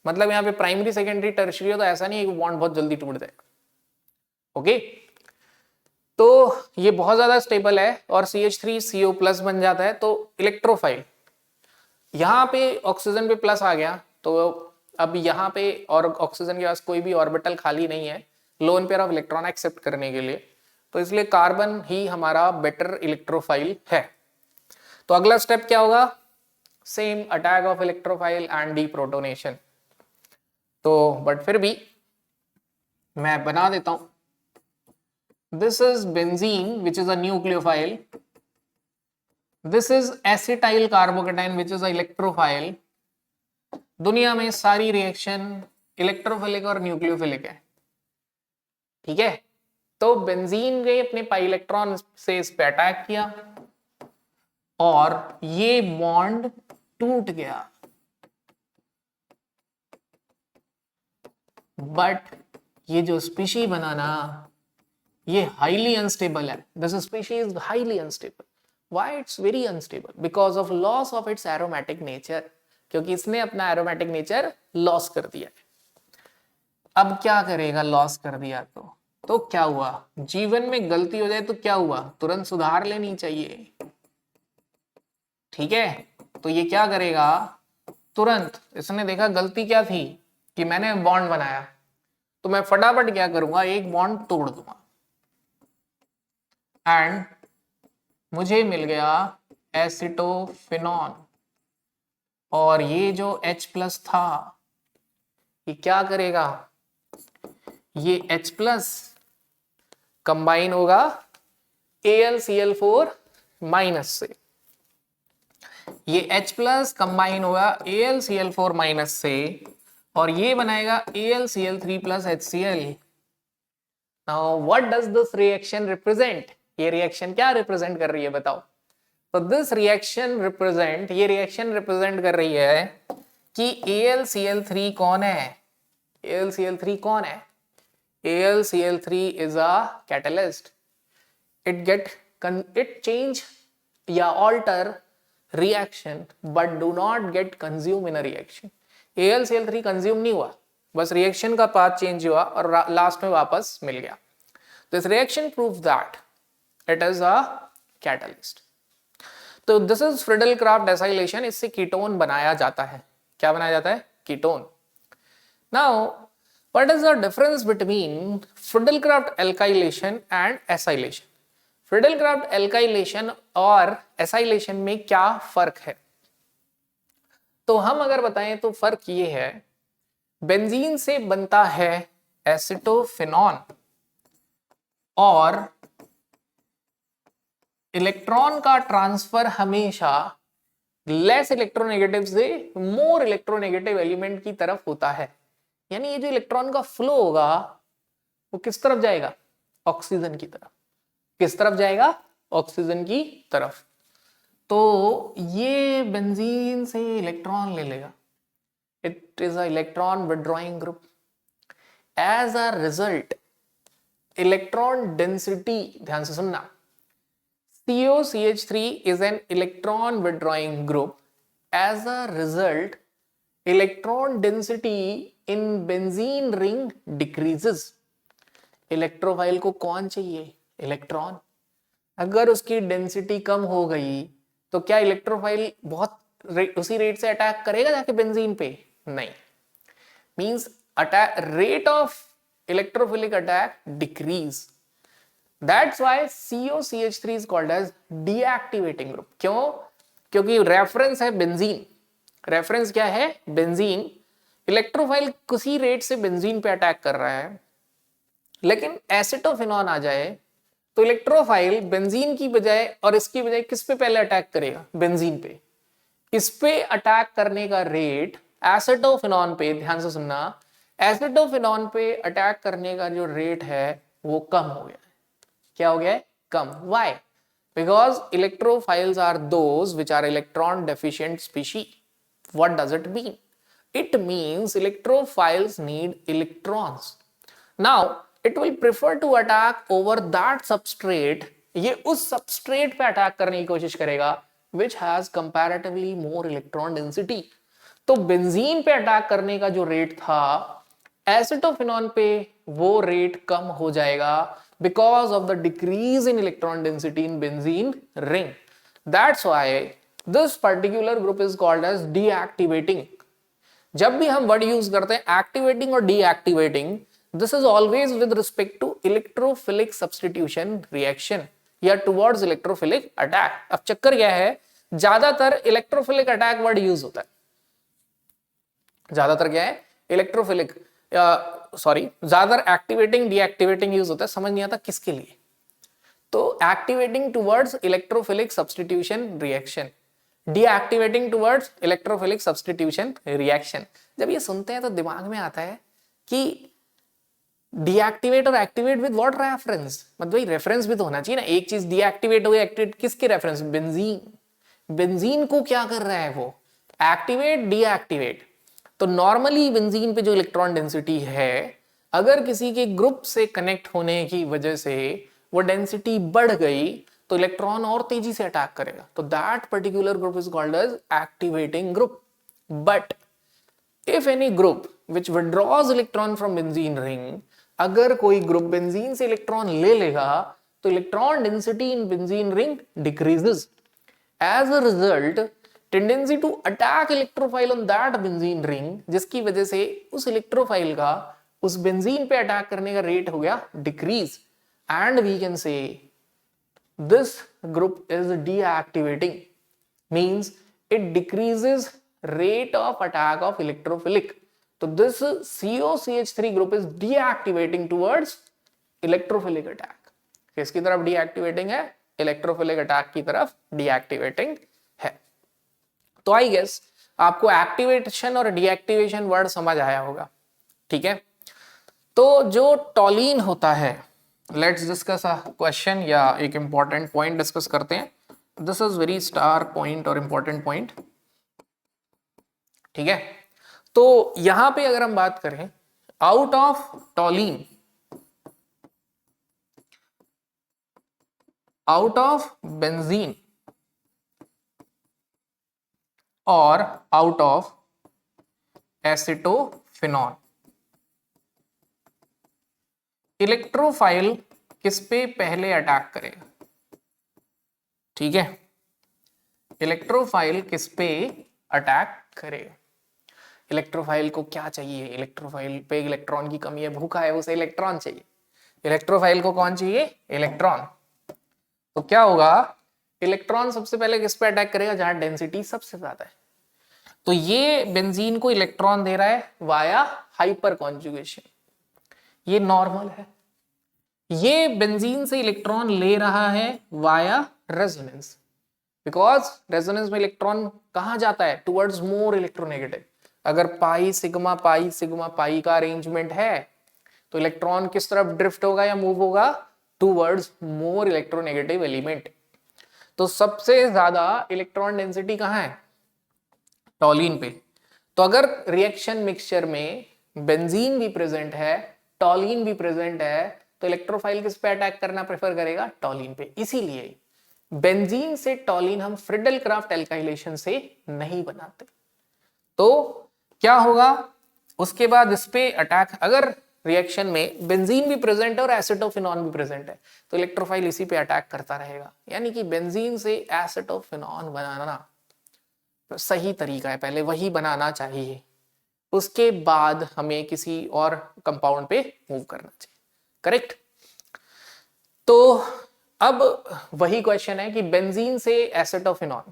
मतलब यहाँ पे प्राइमरी सेकेंडरी टर्शियरी हो तो ऐसा नहीं है कि बॉन्ड बहुत जल्दी टूट जाएगा। ओके, तो ये बहुत ज्यादा स्टेबल है और CH3CO प्लस बन जाता है। तो इलेक्ट्रोफाइल, यहाँ पे ऑक्सीजन पे प्लस आ गया तो अब यहाँ पे और ऑक्सीजन के पास कोई भी ऑर्बिटल खाली नहीं है lone pair of electron accept करने के लिए, तो इसलिए कार्बन ही हमारा बेटर इलेक्ट्रोफाइल है। तो अगला स्टेप क्या होगा? Same attack of electrophile and deprotonation. तो बट फिर भी मैं बना देता हूं। This is benzene, which is a nucleophile. This is acetyl carbocation, which is a electrophile. दुनिया में सारी रिएक्शन इलेक्ट्रोफिलिक और न्यूक्लियोफिलिक है। ठीक है, तो बेंजीन ने अपने पाई इलेक्ट्रॉन से इस पे अटैक किया और ये बॉन्ड टूट गया। बट ये जो स्पीशी बना ना, ये हाईली अनस्टेबल है। This species is highly unstable. Why it's very unstable? Because of loss of its aromatic nature. क्योंकि इसने अपना एरोमेटिक नेचर लॉस कर दिया है। अब क्या करेगा? लॉस कर दिया तो क्या हुआ? जीवन में गलती हो जाए तो क्या हुआ? तुरंत सुधार लेनी चाहिए। ठीक है, तो ये क्या करेगा? तुरंत इसने देखा गलती क्या थी कि मैंने बॉन्ड बनाया, तो मैं फटाफट क्या करूंगा? एक बॉन्ड तोड़ दूंगा एंड मुझे मिल गया एसिटोफिनॉन। और ये जो H प्लस था ये क्या करेगा? ये H प्लस कंबाइन होगा AlCl4 माइनस से। ये H प्लस कंबाइन होगा AlCl4 माइनस से और ये बनाएगा AlCl3 plus HCl। Now what does this reaction represent? ये रिएक्शन क्या रिप्रेजेंट कर रही है बताओ? तो दिस रिएक्शन रिप्रेजेंट, ये रिएक्शन रिप्रेजेंट कर रही है कि AlCl3 कौन है? AlCl3 कौन है? AlCl3 is a catalyst. It change या alter reaction but do not get consumed in a reaction. AlCl3 consume नहीं हुआ, बस रिएक्शन का पाथ चेंज हुआ और लास्ट में वापस मिल गया. This reaction proves that it is a catalyst. तो दिस इज फ्रिडल-क्राफ्ट एसाइलेशन. इससे कीटोन बनाया जाता है. क्या बनाया जाता है? Ketone. Now what is the difference between Friedel-craft alkylation and acylation? Friedel-craft alkylation और एसाइलेशन में क्या फर्क है? तो हम अगर बताएं तो फर्क ये है, बेंजीन से बनता है एसिटोफिनॉन और इलेक्ट्रॉन का ट्रांसफर हमेशा लेस इलेक्ट्रोनेगेटिव से मोर इलेक्ट्रोनेगेटिव एलिमेंट की तरफ होता है. यानी ये जो इलेक्ट्रॉन का फ्लो होगा वो किस तरफ जाएगा? ऑक्सीजन की तरफ. किस तरफ जाएगा? ऑक्सीजन की तरफ. तो ये बेंजीन से इलेक्ट्रॉन ले लेगा. It is a electron withdrawing group. As a result electron density, ध्यान से सुनना, COCH3 is an electron withdrawing group. As a result, electron density in benzene ring decreases. Electrophile को कौन चाहिए? इलेक्ट्रॉन. अगर उसकी डेंसिटी कम हो गई तो क्या इलेक्ट्रोफाइल उसी रेट से अटैक करेगा जाके बेंजीन पे? नहीं. Means attack rate of electrophilic attack decrease. That's why COCH3 is called as deactivating group. क्यों? क्योंकि रेफरेंस है बेंजीन. रेफरेंस क्या है? बेंजीन. इलेक्ट्रोफाइल किसी रेट से बेंजीन पे अटैक कर रहा है, लेकिन एसिटोफिनॉन आ जाए तो इलेक्ट्रोफाइल बेंजीन की बजाय और इसकी बजाय किस पे पहले अटैक करेगा? बेंजीन पे. इस पे अटैक करने का रेट एसिटोफिनॉन पे, ध्यान से सुनना, एसिटोफिनॉन पे अटैक करने का जो रेट है वो कम हो गया. क्या हो गया है? कम. Why? Because electrophiles are those which are electron deficient species. What does it mean? It means electrophiles need electrons. Now, it will prefer to attack over that substrate. ये उस substrate पे अटैक करने की कोशिश करेगा which has comparatively more electron density. तो benzene पे attack करने का जो रेट था, एसिटोफिनॉन पे वो रेट कम हो जाएगा because of the decrease in electron density in benzene ring. That's why this particular group is called as deactivating. जब भी हम वर्ड यूज करते हैं एक्टिवेटिंग और deactivating, this is always with respect to electrophilic substitution reaction या towards electrophilic attack. अब चक्कर क्या है, ज्यादातर इलेक्ट्रोफिलिक अटैक वर्ड यूज होता है. ज्यादातर क्या है? इलेक्ट्रोफिलिक, ज्यादातर एक्टिवेटिंग डीएक्टिवेटिंग यूज होता है. समझ नहीं आता किसके लिए. तो activating towards electrophilic substitution reaction, deactivating towards electrophilic substitution reaction. जब ये सुनते हैं तो दिमाग में आता है कि डीएक्टिवेट और एक्टिवेट विद व्हाट रेफरेंस. मतलब भाई रेफरेंस भी तो होना चाहिए ना. एक चीज डीएक्टिवेट हो गई, एक्टिवेट किसके रेफरेंस? बेंजीन. बेंजीन को क्या कर रहा है वो? Activate deactivate. तो नॉर्मली बेंजीन पे जो इलेक्ट्रॉन डेंसिटी है, अगर किसी के ग्रुप से कनेक्ट होने की वजह से वो डेंसिटी बढ़ गई तो इलेक्ट्रॉन और तेजी से अटैक करेगा. तो that particular group is called as activating group. But if any group which withdraws electron from benzene ring, अगर कोई ग्रुप बेंजीन से इलेक्ट्रॉन ले लेगा तो electron density in benzene ring decreases. As a result tendency to attack electrophile on that benzene ring, जिसकी वजह से उस इलेक्ट्रोफाइल का उस बेंजीन पे अटैक करने का रेट हो गया decrease. And we can say this group is deactivating, means it decreases rate of attack of electrophilic. तो this COCH3 group is deactivating towards electrophilic attack. किसकी तरफ deactivating है? electrophilic attack की तरफ deactivating है. तो I guess आपको activation और deactivation word समझ आया होगा. ठीक है. तो जो टॉलिन होता है, let's discuss a question या एक important point discuss करते हैं. This is very star point और important point. ठीक है. तो यहां पे अगर हम बात करें, out of टॉलिन, out of benzene, और आउट ऑफ एसिटोफिनॉन। इलेक्ट्रोफाइल किस पे पहले अटैक करेगा? ठीक है, इलेक्ट्रोफाइल किस पे अटैक करेगा? इलेक्ट्रोफाइल को क्या चाहिए? इलेक्ट्रोफाइल पे इलेक्ट्रॉन की कमी है, भूखा है, उसे इलेक्ट्रॉन चाहिए। इलेक्ट्रोफाइल को कौन चाहिए? इलेक्ट्रॉन। तो क्या होगा, इलेक्ट्रॉन सबसे पहले किस पे अटैक करेगा? जहां डेंसिटी सबसे ज्यादा है। तो ये बेंजीन को इलेक्ट्रॉन दे रहा है वाया हाइपर कॉन्जुगेशन, ये नॉर्मल है। ये बेंजीन से इलेक्ट्रॉन ले रहा है वाया रेजोनेंस, बिकॉज रेजोनेंस में इलेक्ट्रॉन कहां जाता है? Towards more electronegative. अगर पाई सिग्मा पाई का अरेंजमेंट है तो इलेक्ट्रॉन किस तरफ ड्रिफ्ट होगा या मूव होगा? Towards more electronegative element. तो सबसे ज्यादा इलेक्ट्रॉन डेंसिटी कहां है? टॉलिन पे। तो अगर रिएक्शन मिक्सचर में बेंजीन भी प्रेजेंट है, टॉलिन भी प्रेजेंट है, तो इलेक्ट्रोफाइल किस पे अटैक करना प्रेफर करेगा? टॉलिन पे। इसीलिए बेंजीन से टॉलिन हम फ्रिडल क्राफ्ट एल्काइलेशन से नहीं बनाते। तो क्या होगा उसके बाद इस पे अटैक? अगर रिएक्शन में बेंजीन भी प्रेजेंट है और एसिटोफिनॉन भी प्रेजेंट है तो इलेक्ट्रोफाइल इसी पे अटैक करता रहेगा। यानी कि बेंजीन से एसिटोफिनॉन बनाना सही तरीका है, पहले वही बनाना चाहिए, उसके बाद हमें किसी और कंपाउंड पे मूव करना चाहिए। करेक्ट? तो अब वही क्वेश्चन है कि बेंजीन से एसिटोफिनॉन,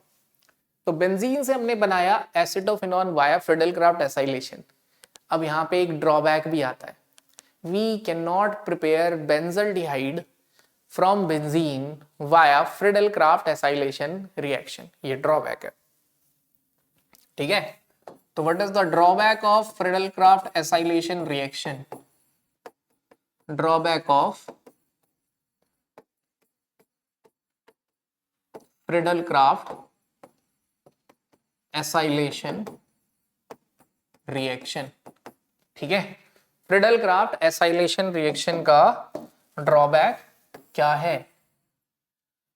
तो बेंजीन से हमने बनाया acetophenone via Friedel Crafts acylation. अब यहां पे एक ड्रॉबैक भी आता है, we can not prepare benzaldehyde from benzene via Friedel Crafts acylation reaction, ये ड्रॉबैक है। ठीक है, तो what is the drawback of Friedel Crafts acylation reaction? Drawback of Friedel Crafts acylation reaction. ठीक है, फ्रिडल क्राफ्ट एसाइलेशन रिएक्शन का drawback क्या है?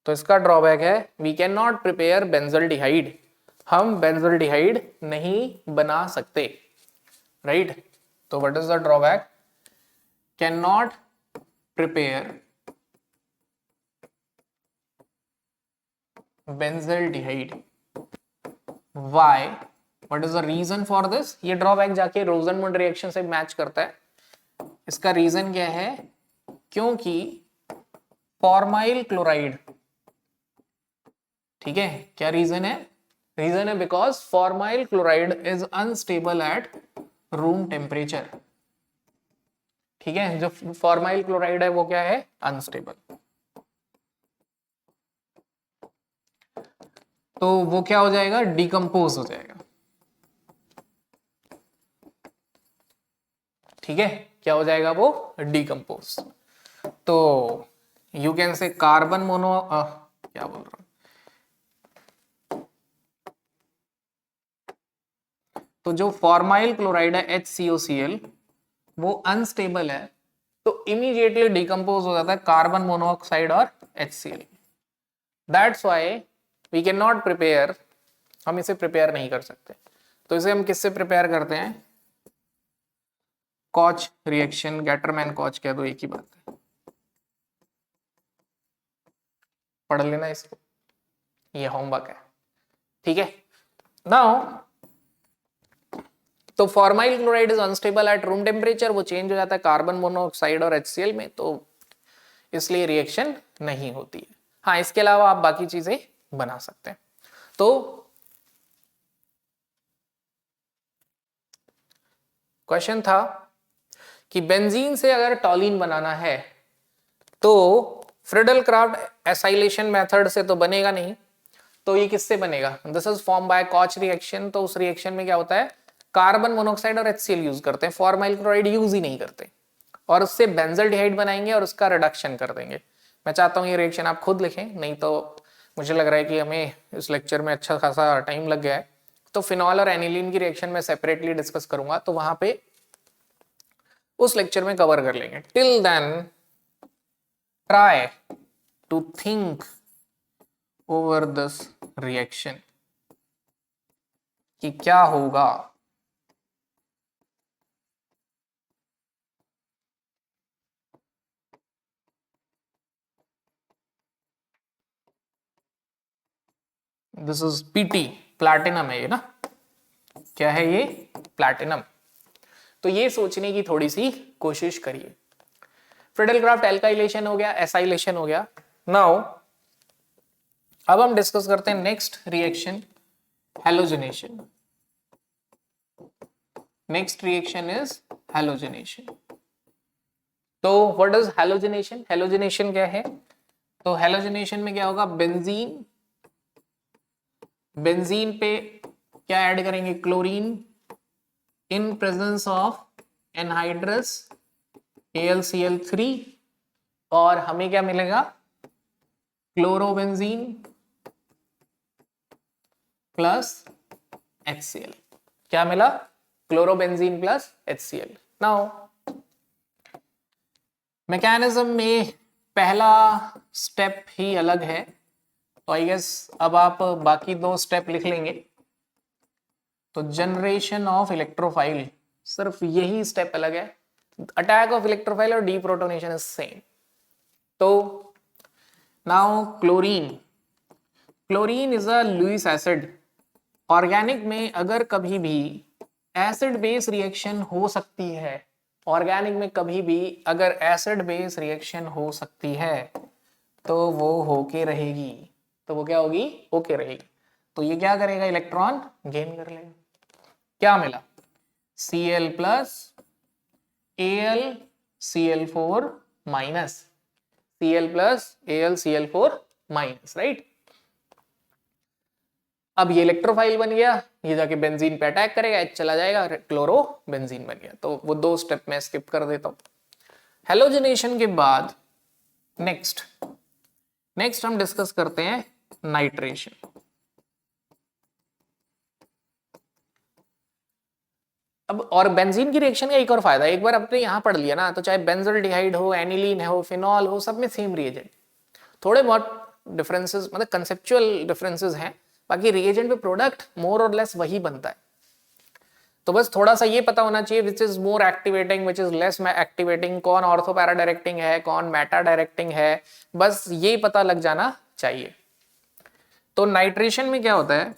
तो इसका ड्रॉबैक है we can not prepare benzaldehyde, हम बेंजल्डिहाइड नहीं बना सकते। राइट? तो what is the drawback? Can not prepare benzaldehyde. Why? What is the reason for this? ये ड्रॉबैक जाके रोजनमुंड रिएक्शन से मैच करता है। इसका रीजन क्या है? क्योंकि फॉर्माइल क्लोराइड, ठीक है, क्या रीजन है? रीजन है because formyl chloride is unstable at room temperature. ठीक है, जो फॉर्माइल क्लोराइड है वो क्या है? अनस्टेबल। तो वो क्या हो जाएगा? डिकम्पोज हो जाएगा। ठीक है, क्या हो जाएगा वो? डिकम्पोज। तो you can say carbon mono क्या बोल रहा हूं, तो जो फॉर्माइल क्लोराइड है HCOCl वो अनस्टेबल है, तो इमीडिएटली डिकम्पोज हो जाता है कार्बन मोनोऑक्साइड और HCl। That's why we can not prepare, हम इसे प्रिपेयर नहीं कर सकते। तो इसे हम किससे प्रिपेयर करते हैं? कॉच रिएक्शन, गैटरमैन कॉच कह दो, एक ही बात है, पढ़ लेना इसको, ये होमवर्क है। ठीक है, नाउ तो formyl chloride is unstable at room temperature, वो चेंज हो जाता है कार्बन मोनोऑक्साइड और HCl में, तो इसलिए रिएक्शन नहीं होती है। हाँ, इसके अलावा आप बाकी चीजें बना सकते हैं। तो क्वेश्चन था कि बेंजीन से अगर टॉलिन बनाना है तो फ्रिडल क्राफ्ट एसाइलेशन मेथड से तो बनेगा नहीं, तो ये किससे बनेगा? This is form by Koch reaction. तो उस रिएक्शन में क्या होता है? कार्बन मोनोऑक्साइड और HCl यूज करते हैं, फॉर्माइल क्लोराइड यूज ही नहीं करते, और उससे बेंजल्डिहाइड बनाएंगे और उसका रिडक्शन कर देंगे। मैं चाहता हूं ये रिएक्शन आप खुद लिखें, नहीं तो मुझे लग रहा है कि हमें इस लेक्चर में अच्छा खासा टाइम लग गया है। तो फिनॉल और एनिलीन की रिएक्शन में सेपरेटली डिस्कस करूंगा, तो वहां पे उस लेक्चर में कवर कर लेंगे। Till then try to think over this reaction. कि क्या होगा। दिस इज पीटी, प्लैटिनम है ये ना, क्या है ये, प्लैटिनम। तो ये सोचने की थोड़ी सी कोशिश करिए। फ्रिडलक्राफ्ट एल्काइलेशन हो गया, एसाइलेशन हो गया। नाउ अब हम डिस्कस करते हैं next reaction, halogenation. Next reaction is halogenation. तो व्हाट इज हेलोजिनेशन? हेलोजिनेशन क्या है? तो हेलोजिनेशन में क्या होगा, बेंजीन, बेंजीन पे क्या ऐड करेंगे, chlorine, in presence of anhydrous AlCl3, और हमें क्या मिलेगा, क्लोरोबेंजीन प्लस HCl। क्या मिला, chlorobenzene plus HCl। Now mechanism में पहला स्टेप ही अलग है, तो आई गेस अब आप बाकी दो स्टेप लिख लेंगे। तो जनरेशन ऑफ इलेक्ट्रोफाइल, सिर्फ यही स्टेप अलग है। अटैक ऑफ इलेक्ट्रोफाइल और डीप्रोटोनेशन इज सेम। तो now chlorine, chlorine is a Lewis acid. Organic में अगर कभी भी एसिड बेस रिएक्शन हो सकती है, ऑर्गेनिक में कभी भी अगर एसिड बेस रिएक्शन हो सकती है, तो वो होके रहेगी। तो वो क्या होगी, होके रहेगी। तो ये क्या करेगा, इलेक्ट्रॉन गेन कर लेगा। क्या मिला, Cl plus AlCl4 minus, Cl plus AlCl4 minus, right. अब ये इलेक्ट्रोफाइल बन गया, ये जाके बेंजीन पे अटैक करेगा, H चला जाएगा, क्लोरो बेंजीन बन गया। तो वो दो स्टेप में स्किप कर देता हूं। हेलोजिनेशन के बाद नेक्स्ट हम डिस्कस करते हैं नाइट्रेशन। अब और बेंजीन की रिएक्शन का एक और फायदा, एक बार आपने यहां पढ़ लिया ना, तो चाहे बेंजोल्डिहाइड हो, एनिलीन हो, फिनॉल हो, सब में सेम रिएजेंट। थोड़े बहुत डिफरेंसेस, मतलब कंसेप्चुअल डिफरेंसेस हैं, बाकी रिएजेंट पे प्रोडक्ट मोर और लेस वही बनता है। तो बस थोड़ा सा ये पता होना चाहिए which is more activating, which is less activating, कौन ऑर्थो पैरा डायरेक्टिंग है, कौन मेटा डायरेक्टिंग है, बस ये पता लग जाना चाहिए। तो नाइट्रेशन में क्या होता है,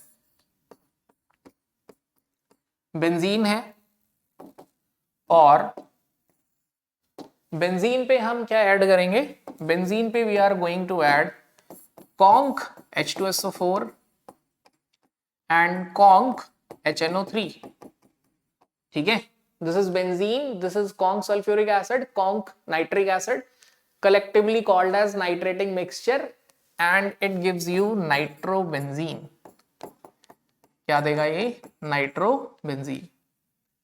बेंजीन है, और बेंजीन पे हम क्या ऐड करेंगे, बेंजीन पे we are going to add conc H2SO4 and conc HNO3। ठीक है, this is benzene, this is conc sulphuric acid, conc nitric acid, collectively called as nitrating mixture, and it gives you nitrobenzene। क्या देगा ये, nitrobenzene.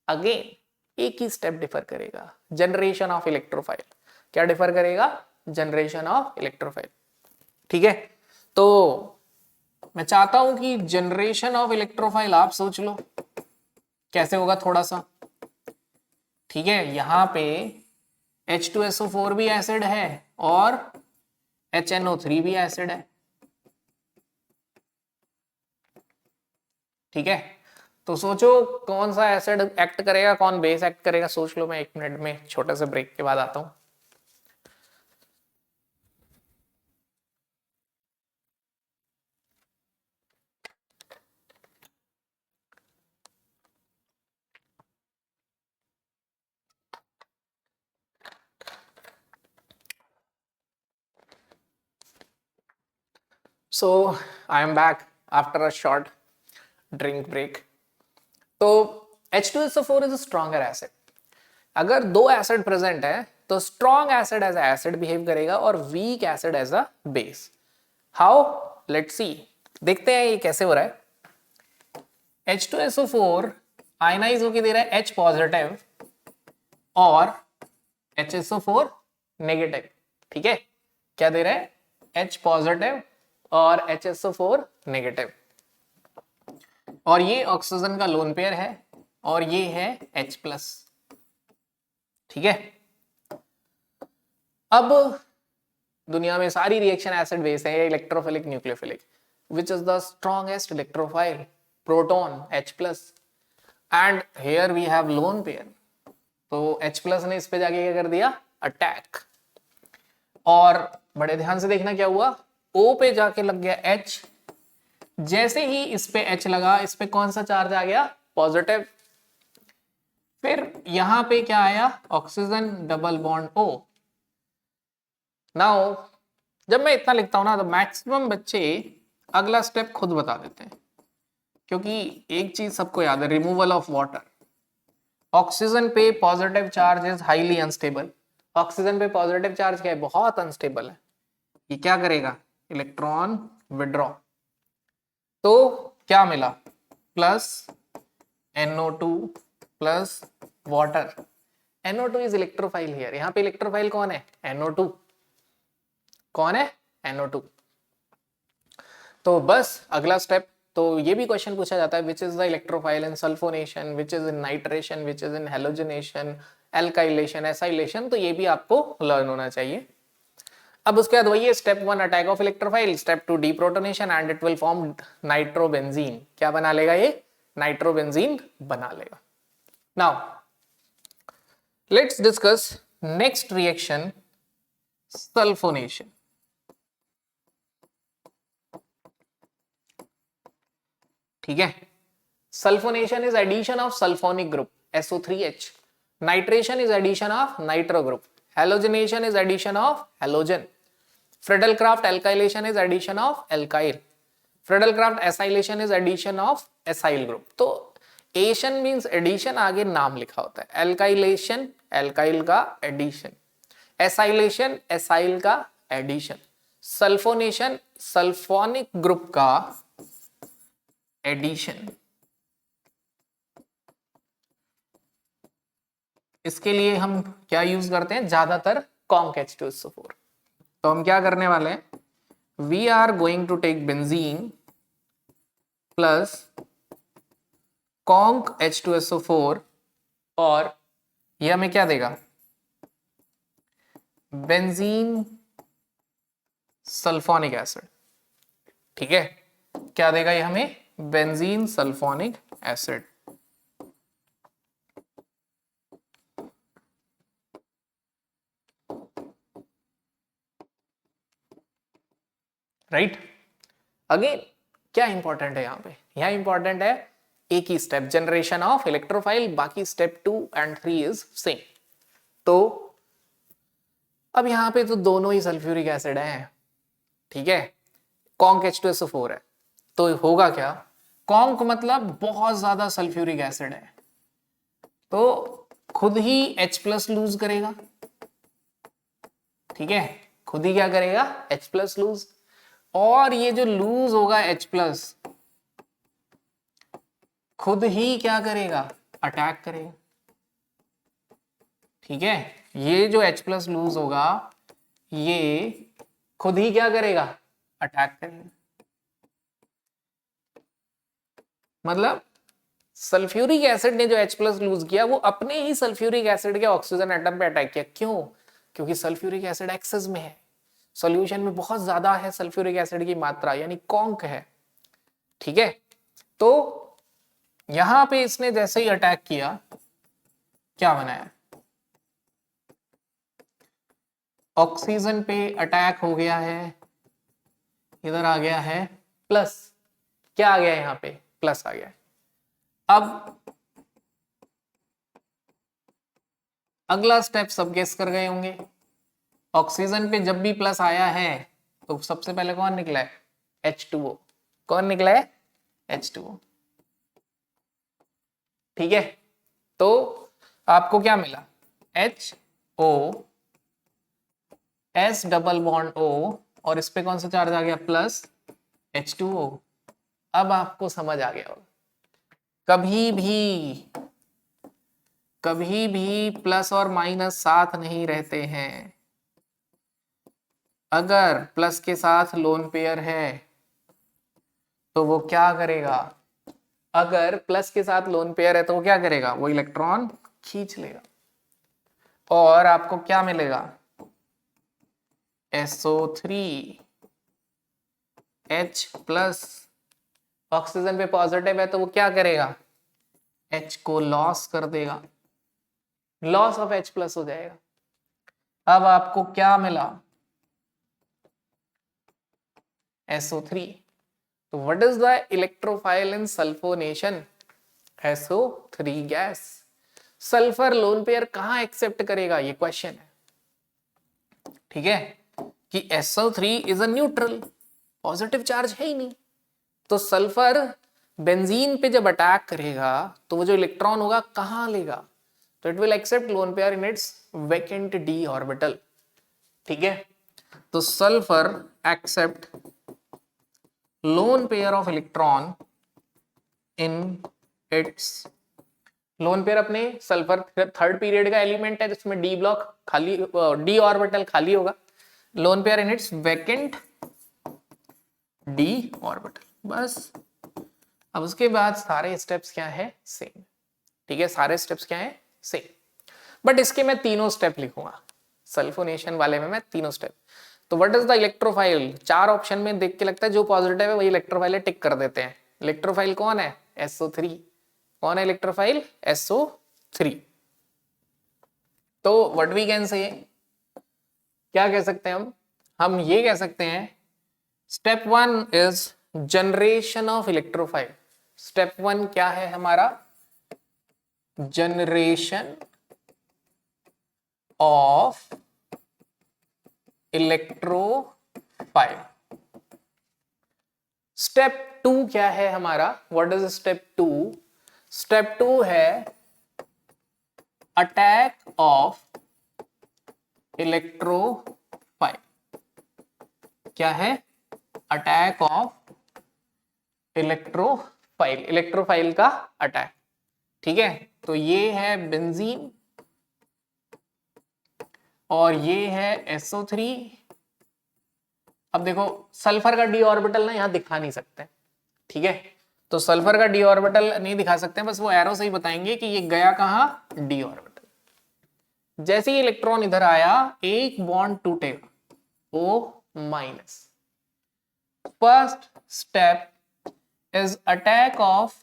Again एक ही step differ करेगा, generation of electrophile. क्या differ करेगा, generation of electrophile. ठीक है, तो मैं चाहता हूं कि जनरेशन ऑफ इलेक्ट्रोफाइल आप सोच लो कैसे होगा थोड़ा सा। ठीक है, यहां पे H2SO4 भी एसिड है और HNO3 भी एसिड है। ठीक है, तो सोचो कौन सा एसिड एक्ट करेगा, कौन बेस एक्ट करेगा, सोच लो। मैं 1 मिनट में छोटे से ब्रेक के बाद आता हूं। So I am back after a short drink break. तो H2SO4 is a stronger acid. अगर दो एसिड प्रेजेंट है तो strong acid as acid behave करेगा और weak acid as a base. How, let's see, देखते हैं ये कैसे हो रहा है। H2SO4 आयनाइज होके दे रहा है H पॉजिटिव और HSO4 नेगेटिव। ठीक है, क्या दे रहा है, H पॉजिटिव और HSO4 नेगेटिव, और ये ऑक्सीजन का लोन पेयर है और ये है H प्लस। ठीक है, अब दुनिया में सारी रिएक्शन एसिड बेस है, electrophilic nucleophilic, which is the strongest electrophile, proton H+, and here we have lone pair, तो H+ ने इस पे जाके क्या कर दिया, अटैक। और बड़े ध्यान से देखना क्या हुआ, O पे जाके लग गया H, जैसे ही इस पे H लगा, इस पे कौन सा चार्ज आ गया, पॉजिटिव। फिर यहां पे क्या आया, oxygen double bond O। Now जब मैं इतना लिखता हूं ना, तो मैक्सिमम बच्चे अगला स्टेप खुद बता देते हैं, क्योंकि एक चीज सबको याद है, रिमूवल ऑफ वाटर। ऑक्सीजन पे positive charge is highly unstable. Oxygen पे पॉजिटिव चार्ज क्या है, बहुत अनस्टेबल है। ये क्या करेगा, इलेक्ट्रॉन विड्रॉ। तो क्या मिला, plus NO2 plus water. NO2 is electrophile here, यहाँ पे इलेक्ट्रोफाइल कौन है, NO2। कौन है, NO2। तो बस अगला स्टेप, तो ये भी क्वेश्चन पूछा जाता है, विच is the electrophile in sulphonation, which is in nitration, which is in halogenation, alkylation, acylation, तो ये भी आपको लर्न होना चाहिए। अब उसके बाद वही है, step 1 attack of electrophile, step 2 deprotonation and it will form nitrobenzene. क्या बना लेगा ये, नाइट्रोबेंजीन बना लेगा। Now let's discuss next reaction, sulphonation. ठीक है, sulphonation is addition of sulphonic group SO3H, nitration is addition of nitro group, halogenation is addition of halogen, Friedel Crafts alkylation is addition of alkyl, Friedel Crafts acylation is addition of acyl group. तो ation means addition, आगे नाम लिखा होता है, alkylation alkyl का addition, acylation acyl का addition, sulphonation sulphonic group का addition. इसके लिए हम क्या यूज करते हैं, ज्यादातर कॉन्क H2SO4। तो हम क्या करने वाले हैं, we are going to take benzene plus conc H2SO4, और ये हमें क्या देगा, बेंजीन सल्फोनिक एसिड। ठीक है, क्या देगा ये हमें, benzene sulphonic acid. Right, again क्या इंपॉर्टेंट है यहां पे, यहां इंपॉर्टेंट है एक ही स्टेप, जनरेशन ऑफ इलेक्ट्रोफाइल, बाकी स्टेप 2 एंड 3 इज सेम। तो अब यहां पे तो दोनों ही सल्फ्यूरिक एसिड हैं, ठीक है, कॉन्क H2SO4 है, तो होगा क्या, कॉन्क मतलब बहुत ज्यादा सल्फ्यूरिक एसिड है, तो खुद ही H+ लूज करेगा। ठीक है, खुद ही क्या करेगा, H+ लूज, और ये जो लूज होगा H+, खुद ही क्या करेगा, अटैक करेगा। ठीक है, ये जो H+ लूज होगा, ये खुद ही क्या करेगा, अटैक करेगा। मतलब सल्फ्यूरिक एसिड ने जो H+ लूज किया, वो अपने ही सल्फ्यूरिक एसिड के ऑक्सीजन एटम पे अटैक किया। क्यों, क्योंकि सल्फ्यूरिक एसिड एक्सेस में है, सॉल्यूशन में बहुत ज्यादा है सल्फ्यूरिक एसिड की मात्रा, यानी कॉन्क है। ठीक है, तो यहां पे इसने जैसे ही अटैक किया, क्या बनाया, ऑक्सीजन पे अटैक हो गया है, इधर आ गया है प्लस, क्या आ गया यहां पे, प्लस आ गया है। अब अगला स्टेप सब गेस कर गए होंगे, ऑक्सीजन पे जब भी प्लस आया है, तो सबसे पहले कौन निकला है, H2O। कौन निकला है, H2O। ठीक है, तो आपको क्या मिला, HO S double bond O, और इस पे कौन सा चार्ज आ गया, प्लस H2O। अब आपको समझ आ गया होगा, कभी भी प्लस और माइनस साथ नहीं रहते हैं। अगर प्लस के साथ लोन पेयर है तो वो क्या करेगा, अगर प्लस के साथ लोन पेयर है तो वो क्या करेगा, वो इलेक्ट्रॉन खींच लेगा, और आपको क्या मिलेगा, SO3H+ ऑक्सीजन पे पॉजिटिव है तो वो क्या करेगा, H को लॉस कर देगा, लॉस ऑफ H प्लस हो जाएगा। अब आपको क्या मिला, SO3। तो what is the electrophile in sulphonation, SO3 gas. Sulphur lone pair कहां एक्सेप्ट करेगा, ये क्वेश्चन है, ठीक है, कि SO3 is a neutral, positive charge है ही नहीं, तो सल्फर बेंजीन पे जब अटैक करेगा तो वो जो इलेक्ट्रॉन होगा कहां लेगा, तो it will accept lone pair in its vacant d orbital, ठीक है। तो sulphur accept lone pair of electron in its, lone pair अपने सल्फर थर्ड पीरियड का एलिमेंट है जिसमें डी ब्लॉक खाली, डी ऑर्बिटल खाली होगा, lone pair in its vacant d orbital, बस। अब उसके बाद सारे स्टेप्स क्या है, सेम, ठीक है, सारे स्टेप्स क्या है, सेम, बट इसके मैं तीनों स्टेप लिखूंगा, सल्फोनेशन वाले में मैं तीनों स्टेप। तो व्हाट इज द इलेक्ट्रोफाइल, चार ऑप्शन में देख के लगता है जो पॉजिटिव है वही इलेक्ट्रोफाइल है, टिक कर देते हैं। इलेक्ट्रोफाइल कौन है, SO3, कौन है इलेक्ट्रोफाइल, SO3। तो व्हाट वी कैन से, क्या कह सकते हैं हम ये कह सकते हैं step 1 is generation of electrophile. Step 1 क्या है हमारा, जनरेशन ऑफ इलेक्ट्रोफाइल। स्टेप 2 क्या है हमारा, व्हाट इज स्टेप 2, स्टेप 2 है अटैक ऑफ इलेक्ट्रोफाइल। क्या है, अटैक ऑफ इलेक्ट्रोफाइल, इलेक्ट्रोफाइल का अटैक, ठीक है। तो ये है बेंजीन और ये है SO3। अब देखो सल्फर का डी ऑर्बिटल ना यहां दिखा नहीं सकते, ठीक है, तो सल्फर का डी ऑर्बिटल नहीं दिखा सकते, बस वो एरो से ही बताएंगे कि ये गया कहां, डी ऑर्बिटल। जैसे ही इलेक्ट्रॉन इधर आया एक बॉन्ड टूटेगा, O-। First step is attack of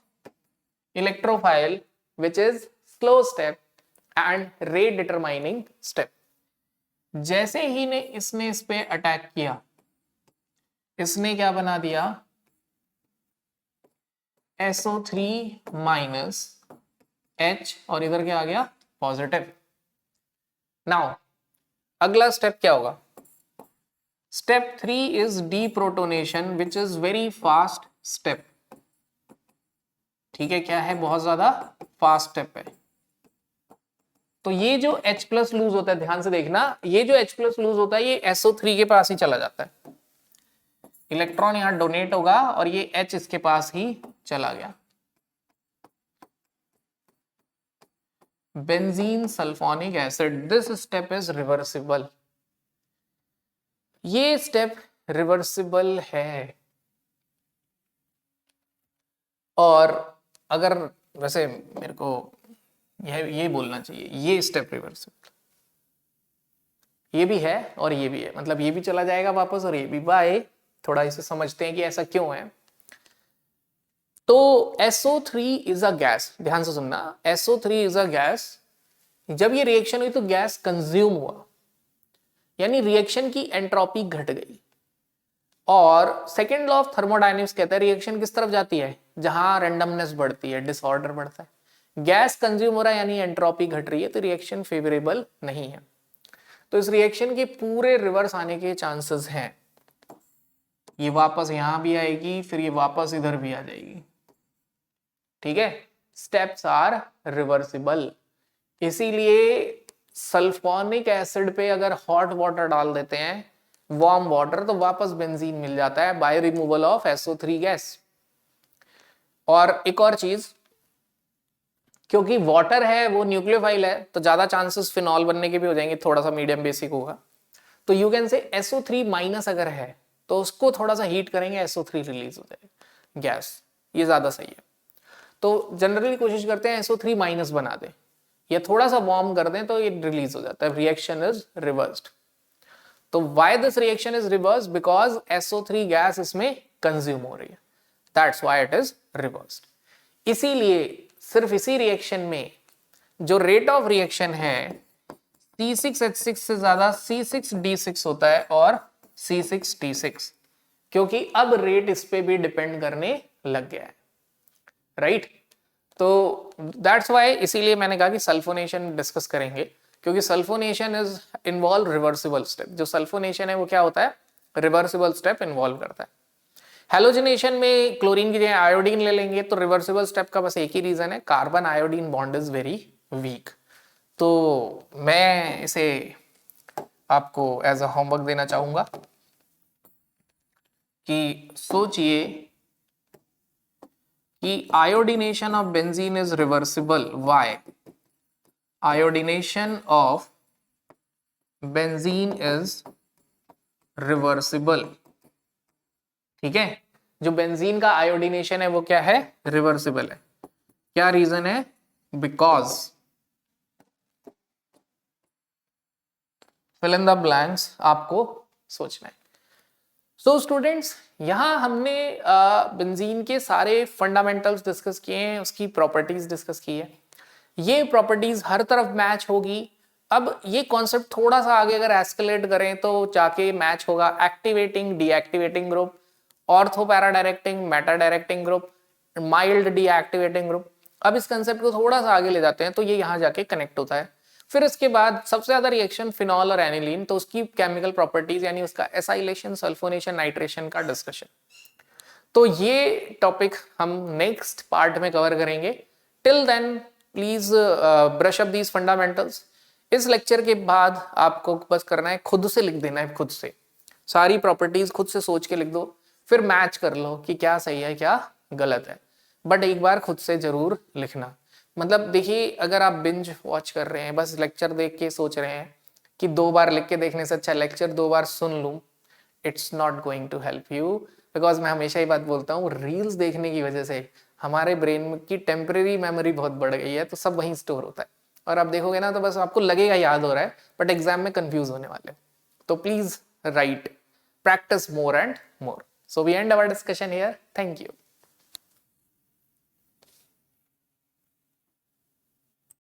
electrophile which is slow step and rate determining step. जैसे ही ने इसने इस पे अटैक किया, इसने क्या बना दिया, SO3 माइनस H और इधर क्या आ गया, पॉजिटिव। नाउ अगला स्टेप क्या होगा, step 3 is deprotonation which is very fast step, ठीक है, क्या है, बहुत ज्यादा फास्ट स्टेप है। तो ये जो H प्लस लूज होता है, ध्यान से देखना, ये जो H प्लस लूज होता है ये SO3 के पास ही चला जाता है, इलेक्ट्रॉन यहां डोनेट होगा और ये H इसके पास ही चला गया। Benzene sulphonic acid, this step is reversible, ये स्टेप रिवर्सिबल है। और अगर वैसे मेरे को ये बोलना चाहिए, ये स्टेप रिवर्सिबल, ये भी है और ये भी है, मतलब ये भी चला जाएगा वापस और ये भी, बाय। थोड़ा इसे समझते हैं कि ऐसा क्यों है। तो SO3 इज अ गैस, ध्यान से सुनना, SO3 इज अ गैस। जब ये रिएक्शन हुई तो गैस कंज्यूम हुआ, यानी रिएक्शन की एंट्रोपी घट गई। और सेकेंड लॉ ऑफ थर्मोडायनेमिक्स कहता है रिएक्शन किस तरफ जाती है, जहां रैंडमनेस बढ़ती है, डिसऑर्डर बढ़ता है। गैस कंज्यूम हो रहा है यानी एंट्रोपी घट रही है, तो रिएक्शन फेवरेबल नहीं है। तो इस रिएक्शन के पूरे रिवर्स आने के चांसेस हैं, ये वापस यहां भी आएगी, फिर ये वापस इधर भी आ जाएगी, ठीक है। स्टेप्स आर रिवर्सिबल, इसीलिए सल्फोनिक एसिड पे अगर हॉट वाटर डाल देते हैं, वार्म वाटर, तो वापस बेंजीन मिल जाता है bye removal of SO3 gas. और एक और चीज, क्योंकि वाटर है वो न्यूक्लियोफाइल है, तो ज्यादा चांसेस फिनॉल बनने के भी हो जाएंगे, थोड़ा सा मीडियम बेसिक होगा। तो यू कैन से SO3 माइनस अगर है तो उसको थोड़ा सा हीट करेंगे, SO3 रिलीज हो जाएगा गैस, ये ज्यादा सही है। तो जनरली कोशिश करते हैं SO3 माइनस बना दे या थोड़ा सा वार्म कर दें तो ये रिलीज हो जाता है, रिएक्शन इज रिवर्स्ड। तो why this reaction is reverse, because SO3 gas इसमें कंज्यूम हो रही है, that's why it is reversed. इसीलिए सिर्फ इसी रिएक्शन में जो रेट ऑफ रिएक्शन है C6H6 से ज्यादा C6D6 होता है और C6D6, क्योंकि अब रेट इस पे भी डिपेंड करने लग गया है, राइट। तो दैट्स व्हाई, इसीलिए मैंने कहा कि सल्फोनेशन डिस्कस करेंगे, क्योंकि sulphonation is involve reversible step. जो सल्फोनेशन है वो क्या होता है, रिवर्सिबल स्टेप इन्वॉल्व करता है। हेलोजिनेशन में क्लोरीन की जगह आयोडीन ले लेंगे तो रिवर्सिबल स्टेप का बस एक ही रीजन है, carbon iodine bond is very weak. तो मैं इसे आपको एज अ होमवर्क देना चाहूंगा कि सोचिए कि iodination of benzene is reversible. Why? Iodination of benzene is reversible, ठीक है। जो बेंजीन का आयोडीनेशन है वो क्या है, रिवर्सिबल है। क्या रीजन है? Because, fill in the blanks आपको सोचना है। सो स्टूडेंट्स, यहां हमने बेंजीन के सारे फंडामेंटल्स डिस्कस किए हैं, उसकी प्रॉपर्टीज डिस्कस की है। ये प्रॉपर्टीज हर तरफ मैच होगी। अब ये कॉन्सेप्ट थोड़ा सा आगे अगर एस्केलेट करें तो जाके मैच होगा activating deactivating group, ortho para directing Meta directing group, mild deactivating group. अब इस कंसेप्ट को थोड़ा सा आगे ले जाते हैं तो ये यहां जाके कनेक्ट होता है। फिर इसके बाद सबसे ज्यादा रिएक्शन फिनॉल और एनिलीन, तो उसकी केमिकल प्रॉपर्टीज यानी उसका एसाइलेशन, सल्फोनेशन, नाइट्रेशन का डिस्कशन। तो ये टॉपिक हम नेक्स्ट पार्ट में कवर करेंगे। Till then please brush up these fundamentals. इस लेक्चर के बाद आपको बस करना है, खुद से लिख देना है, खुद से सारी प्रॉपर्टीज खुद से सोच के लिख दो, फिर मैच कर लो कि क्या सही है क्या गलत है। बट एक बार खुद से जरूर लिखना। मतलब देखिए, अगर आप बिंज वॉच कर रहे हैं, बस लेक्चर देख के सोच रहे हैं कि 2 बार लिख के देखने से अच्छा लेक्चर 2 बार सुन लूं, it's not going to help you. Because मैं हमेशा ही बात बोलता हूँ, रील्स देखने की वजह से हमारे ब्रेन की टेम्परेरी मेमोरी बहुत बढ़ गई है, तो सब वहीं स्टोर होता है। और आप देखोगे ना तो बस आपको लगेगा याद हो रहा है, बट एग्जाम में कंफ्यूज होने वाले। तो please right, practice more and more. So we end our discussion here. Thank you.